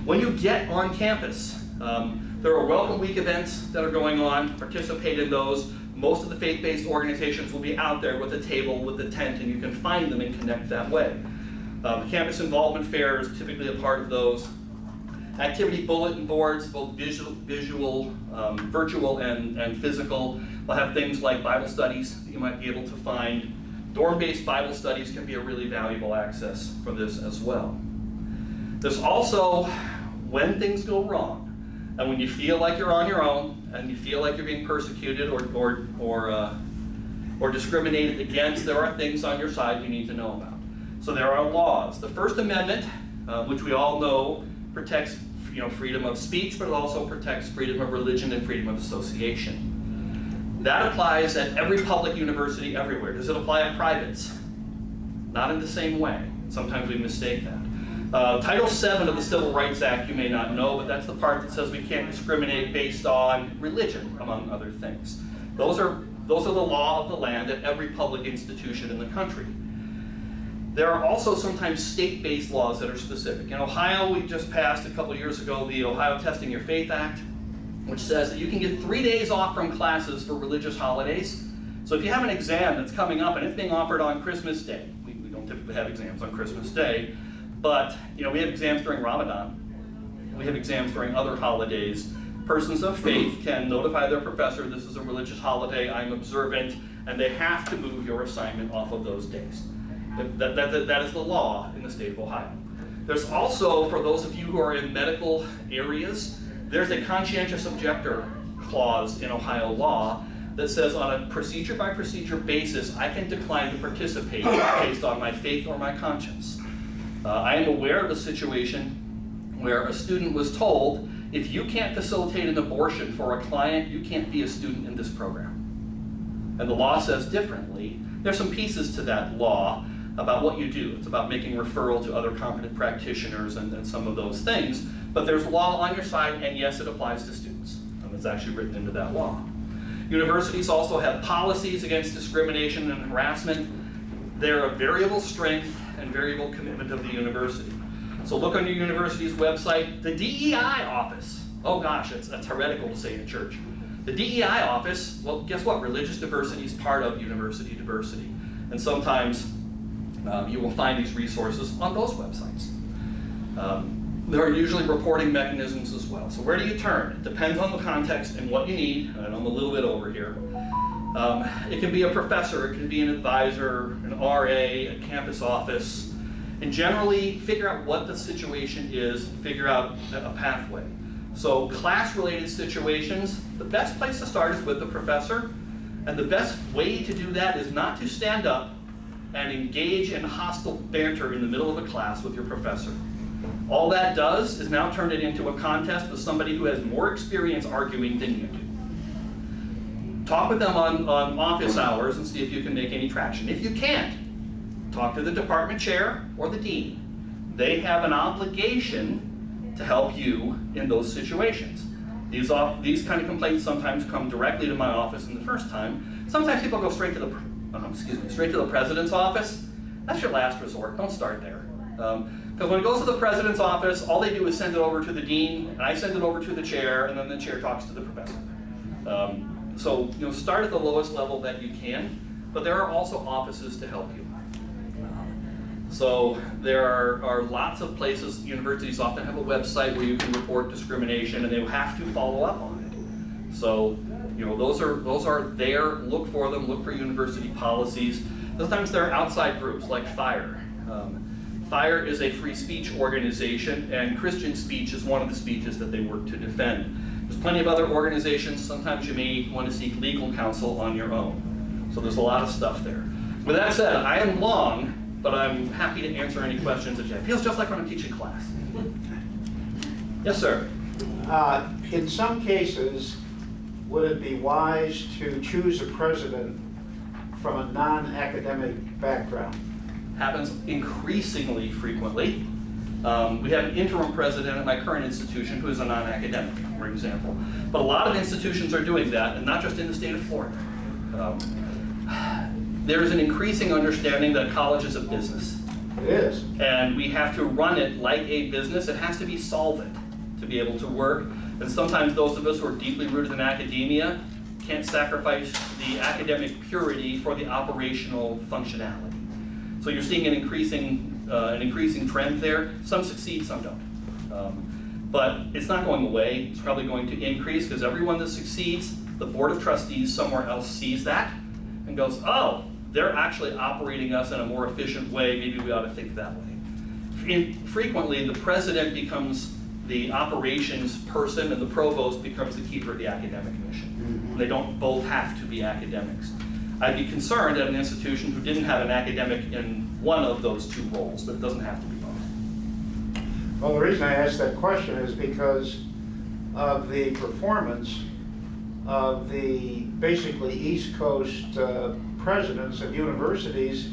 When you get on campus, there are Welcome Week events that are going on. Participate in those. Most of the faith-based organizations will be out there with a table, with a tent, and you can find them and connect that way. The campus involvement fair is typically a part of those. Activity bulletin boards, both virtual and physical, will have things like Bible studies that you might be able to find. Dorm-based Bible studies can be a really valuable access for this as well. There's also when things go wrong, and when you feel like you're on your own, and you feel like you're being persecuted or discriminated against, there are things on your side you need to know about. So there are laws. The First Amendment, which we all know protects freedom of speech, but it also protects freedom of religion and freedom of association. That applies at every public university everywhere. Does it apply at privates? Not in the same way. Sometimes we mistake that. Title VII of the Civil Rights Act, you may not know, but that's the part that says we can't discriminate based on religion, among other things. Those are the law of the land at every public institution in the country. There are also sometimes state-based laws that are specific. In Ohio, we just passed a couple years ago the Ohio Testing Your Faith Act, which says that you can get 3 days off from classes for religious holidays. So if you have an exam that's coming up and it's being offered on Christmas Day, we don't typically have exams on Christmas Day, but we have exams during Ramadan. We have exams during other holidays. Persons of faith can notify their professor, this is a religious holiday, I'm observant, and they have to move your assignment off of those days. That is the law in the state of Ohio. There's also, for those of you who are in medical areas, there's a conscientious objector clause in Ohio law that says on a procedure by procedure basis, I can decline to participate based on my faith or my conscience. I am aware of a situation where a student was told, if you can't facilitate an abortion for a client, you can't be a student in this program. And the law says differently. There's some pieces to that law about what you do. It's about making referral to other competent practitioners and some of those things. But there's law on your side, and yes, it applies to students. And it's actually written into that law. Universities also have policies against discrimination and harassment. They're a variable strength and variable commitment of the university. So look on your university's website, the DEI office. Oh gosh, that's heretical to say in church. The DEI office, well, guess what? Religious diversity is part of university diversity. And sometimes you will find these resources on those websites. There are usually reporting mechanisms as well. So where do you turn? It depends on the context and what you need. And I'm a little bit over here. It can be a professor, it can be an advisor, an RA, a campus office. And generally figure out what the situation is, figure out a pathway. So class-related situations, the best place to start is with the professor. And the best way to do that is not to stand up and engage in hostile banter in the middle of a class with your professor. All that does is now turn it into a contest with somebody who has more experience arguing than you do. Talk with them on office hours and see if you can make any traction. If you can't, talk to the department chair or the dean. They have an obligation to help you in those situations. These kind of complaints sometimes come directly to my office in the first time. Sometimes people go straight to the president's office. That's your last resort. Don't start there. Because when it goes to the president's office, all they do is send it over to the dean, and I send it over to the chair, and then the chair talks to the professor. So start at the lowest level that you can, but there are also offices to help you. So there are lots of places. Universities often have a website where you can report discrimination, and they have to follow up on it. So those are there. Look for them. Look for university policies. Sometimes there are outside groups like FIRE. FIRE is a free speech organization, and Christian speech is one of the speeches that they work to defend. There's plenty of other organizations. Sometimes you may want to seek legal counsel on your own. So there's a lot of stuff there. With that said, I am long, but I'm happy to answer any questions that you have. It feels just like when I'm teaching class. Yes, sir. In some cases, would it be wise to choose a president from a non-academic background? Happens increasingly frequently. We have an interim president at my current institution who is a non-academic, for example. But a lot of institutions are doing that, and not just in the state of Florida. There is an increasing understanding that college is a business. It is. And we have to run it like a business. It has to be solvent to be able to work. And sometimes those of us who are deeply rooted in academia can't sacrifice the academic purity for the operational functionality. So you're seeing an increasing trend there. Some succeed, some don't. But it's not going away. It's probably going to increase because everyone that succeeds, the board of trustees somewhere else sees that and goes, oh, they're actually operating us in a more efficient way. Maybe we ought to think that way. Frequently, the president becomes the operations person and the provost becomes the keeper of the academic mission. They don't both have to be academics. I'd be concerned at an institution who didn't have an academic in one of those two roles, but it doesn't have to be both. Well, the reason I asked that question is because of the performance of the basically East Coast presidents of universities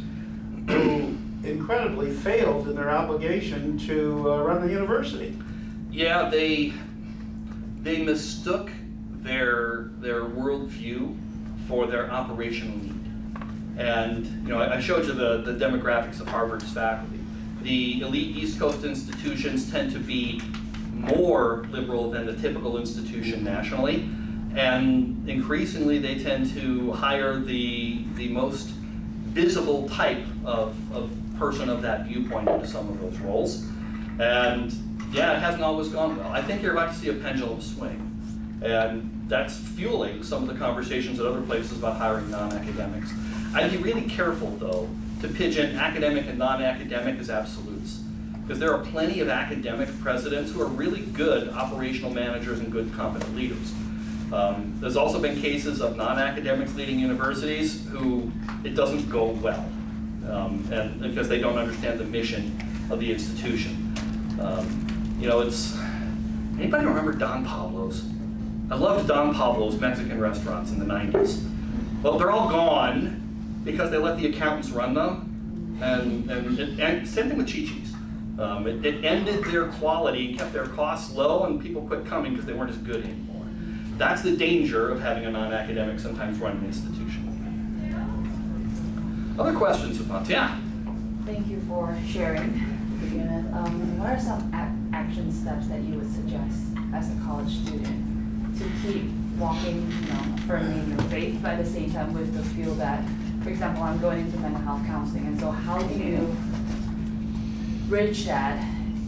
who incredibly failed in their obligation to run the university. Yeah, they mistook their worldview for their operational need. And you know, I showed you the demographics of Harvard's faculty. The elite East Coast institutions tend to be more liberal than the typical institution nationally, and increasingly they tend to hire the most visible type of person of that viewpoint into some of those roles. And yeah, it hasn't always gone well. I think you're about to see a pendulum swing, and that's fueling some of the conversations at other places about hiring non-academics. I'd be really careful, though, to pigeon academic and non-academic as absolutes, because there are plenty of academic presidents who are really good operational managers and good competent leaders. There's also been cases of non-academics leading universities who it doesn't go well, and because they don't understand the mission of the institution. You know, anybody remember Don Pablo's? I loved Don Pablo's Mexican restaurants in the 90s. Well, they're all gone because they let the accountants run them, and same thing with Chi-Chi's. It ended their quality and kept their costs low, and people quit coming because they weren't as good anymore. That's the danger of having a non-academic sometimes run an institution. Other questions about? Yeah? Thank you for sharing to begin with. What are some action steps that you would suggest as a college student to keep walking, you know, firmly in your faith, but at the same time with the feel that, for example, I'm going into mental health counseling, and so how do you bridge that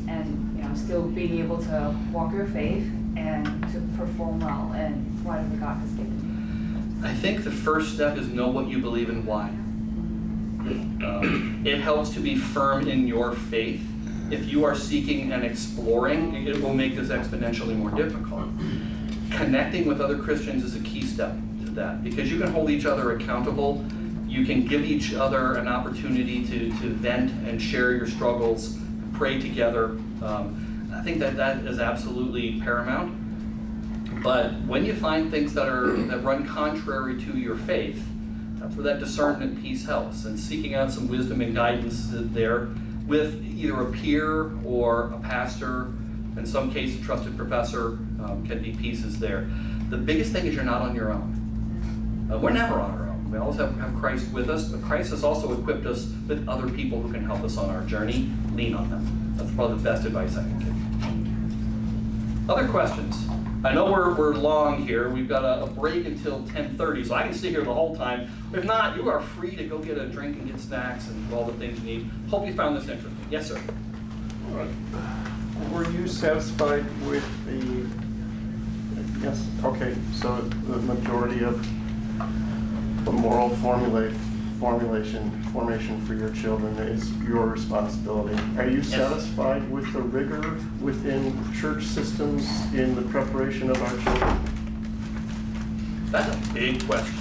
and, you know, still being able to walk your faith and to perform well and whatever God has given I think the first step is know what you believe and why. It helps to be firm in your faith. If you are seeking and exploring, it will make this exponentially more difficult. Connecting with other Christians is a key step to that, because you can hold each other accountable. You can give each other an opportunity to vent and share your struggles, pray together. I think that is absolutely paramount. But when you find things that run contrary to your faith, that's where that discernment piece helps, and seeking out some wisdom and guidance there with either a peer or a pastor, in some cases a trusted professor, can be pieces there. The biggest thing is you're not on your own. We're never on our own. We always have Christ with us, but Christ has also equipped us with other people who can help us on our journey. Lean on them. That's probably the best advice I can give. Other questions? I know we're long here. We've got a break until 10:30, so I can stay here the whole time. If not, you are free to go get a drink and get snacks and all the things you need. Hope you found this interesting. Yes, sir. Were you satisfied with yes, okay, so the majority of the moral formation for your children is your responsibility. Are you satisfied with the rigor within church systems in the preparation of our children? That's a big question.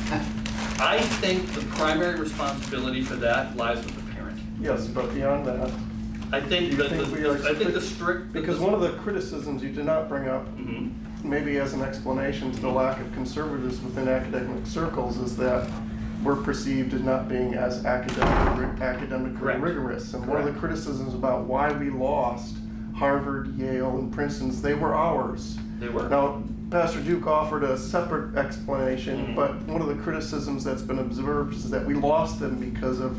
I think the primary responsibility for that lies with the parent. Yes, but beyond that, I think the strict... Because one of the criticisms you did not bring up, Mhm. maybe as an explanation to the lack of conservatives within academic circles, is that we're perceived as not being as academically Correct. rigorous. And one of the criticisms about why we lost Harvard, Yale, and Princeton's, they were ours. They were. Now, Pastor Duke offered a separate explanation, Mhm. but one of the criticisms that's been observed is that we lost them because of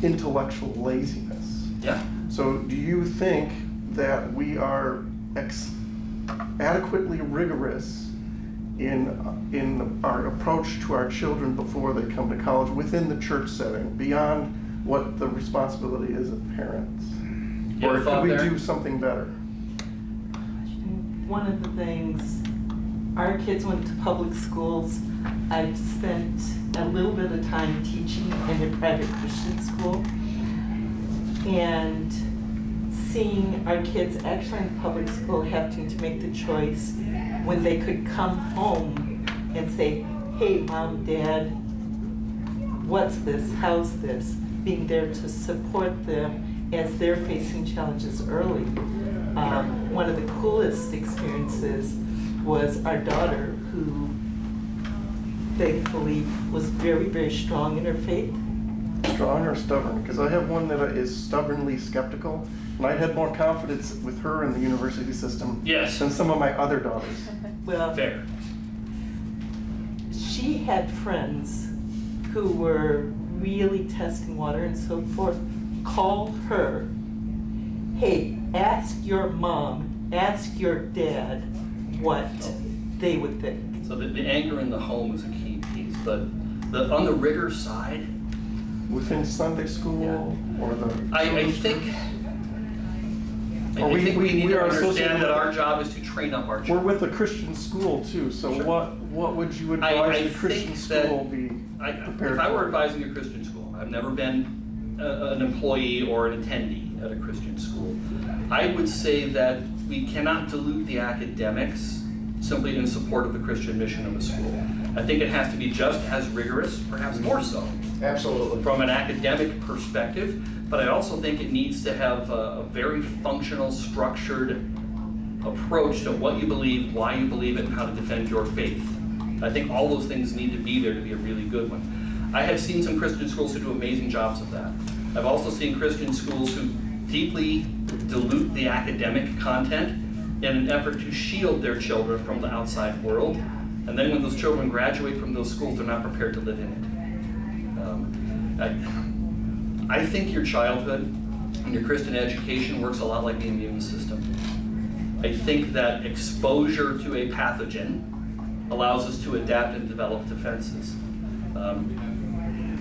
intellectual laziness. Yeah. So do you think that we are adequately rigorous in our approach to our children before they come to college within the church setting, beyond what the responsibility is of parents? You have Or a could thought we there? do something better? One of the things, our kids went to public schools. I've spent a little bit of time teaching in a private Christian school, and seeing our kids actually in public school having to make the choice when they could come home and say, hey, Mom, Dad, what's this? How's this? Being there to support them as they're facing challenges early. One of the coolest experiences was our daughter, who thankfully was very, very strong in her faith. Strong or stubborn? Because I have one that is stubbornly skeptical, and I had more confidence with her in the university system Yes. than some of my other daughters. Well, Fair. she she had friends who were really testing water and so forth, call her, hey, ask your mom, ask your dad what they would think. So the anchor in the home is a key piece, but on the rigor side, Within Sunday school or the? I think Or we need we to are associated understand that with- our job is to train up our We're children. with a Christian school too, so Sure. what would you I advise the Christian think that- school be prepared If I were for? advising a Christian school, I've never been an employee or an attendee at a Christian school, I would say that we cannot dilute the academics simply in support of the Christian mission of a school. I think it has to be just as rigorous, perhaps more so, Absolutely. from an academic perspective, but I also think it needs to have a very functional, structured approach to what you believe, why you believe it, and how to defend your faith. I think all those things need to be there to be a really good one. I have seen some Christian schools who do amazing jobs of that. I've also seen Christian schools who deeply dilute the academic content in an effort to shield their children from the outside world. And then when those children graduate from those schools, they're not prepared to live in it. I think your childhood and your Christian education works a lot like the immune system. I think that exposure to a pathogen allows us to adapt and develop defenses.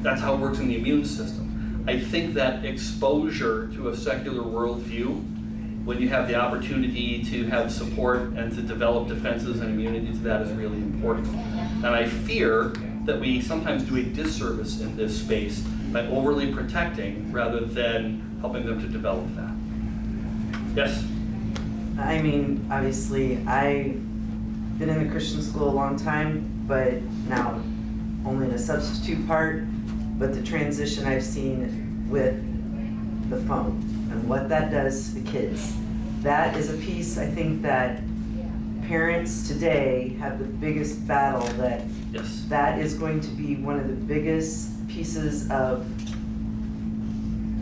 That's how it works in the immune system. I think that exposure to a secular worldview, when you have the opportunity to have support and to develop defenses and immunity to that, is really important. And I fear that we sometimes do a disservice in this space by overly protecting rather than helping them to develop that. Yes? I mean, obviously, I've been in the Christian school a long time, but now only in a substitute part. But the transition I've seen with the phone and what that does to kids, that is a piece I think that parents today have the biggest battle, that Yes. that is going to be one of the biggest pieces of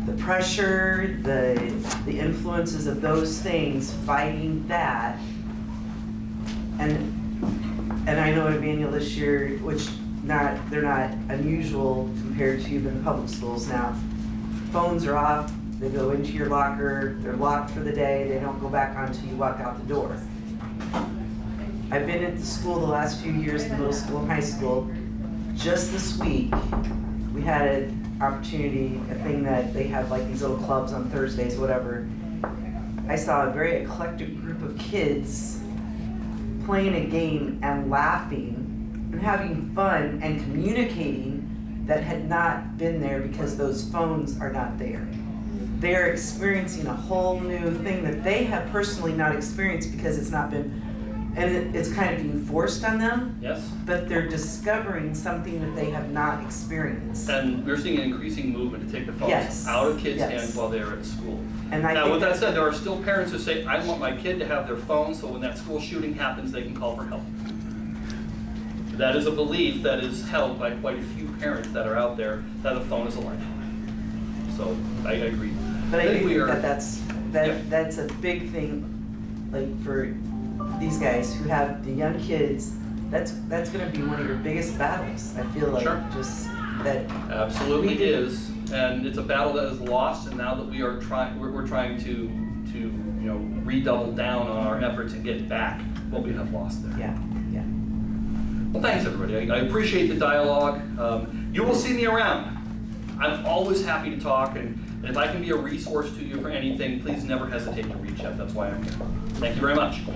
the pressure, the influences of those things, fighting that. And I know at Emmanuel this year, which they're not unusual compared to even the public schools now. Phones are off, they go into your locker, they're locked for the day, they don't go back on until you walk out the door. I've been at the school the last few years, in middle school and high school. Just this week, we had an opportunity, a thing that they have like these little clubs on Thursdays, whatever. I saw a very eclectic group of kids playing a game and laughing and having fun and communicating that had not been there because those phones are not there. They're experiencing a whole new thing that they have personally not experienced because it's not been, and it's kind of being forced on them, Yes? but they're discovering something that they have not experienced. And we're seeing an increasing movement to take the phones Yes. out of kids' Yes. hands while they're at school. And I Now, think with that that's- said, there are still parents who say, I want my kid to have their phone so when that school shooting happens, they can call for help. That is a belief that is held by quite a few parents that are out there, that a phone is a lifeline. So, I agree. But I think do we think are- that's a big thing, like for these guys who have the young kids. That's going to be one of your biggest battles. I feel like Sure. just that. Absolutely We did- is, and it's a battle that is lost, and now that we are trying, we're trying to redouble down on our efforts and get back what we have lost there. Yeah. Well, thanks everybody. I appreciate the dialogue. You will see me around. I'm always happy to talk, and if I can be a resource to you for anything, please never hesitate to reach out. That's why I'm here. Thank you very much.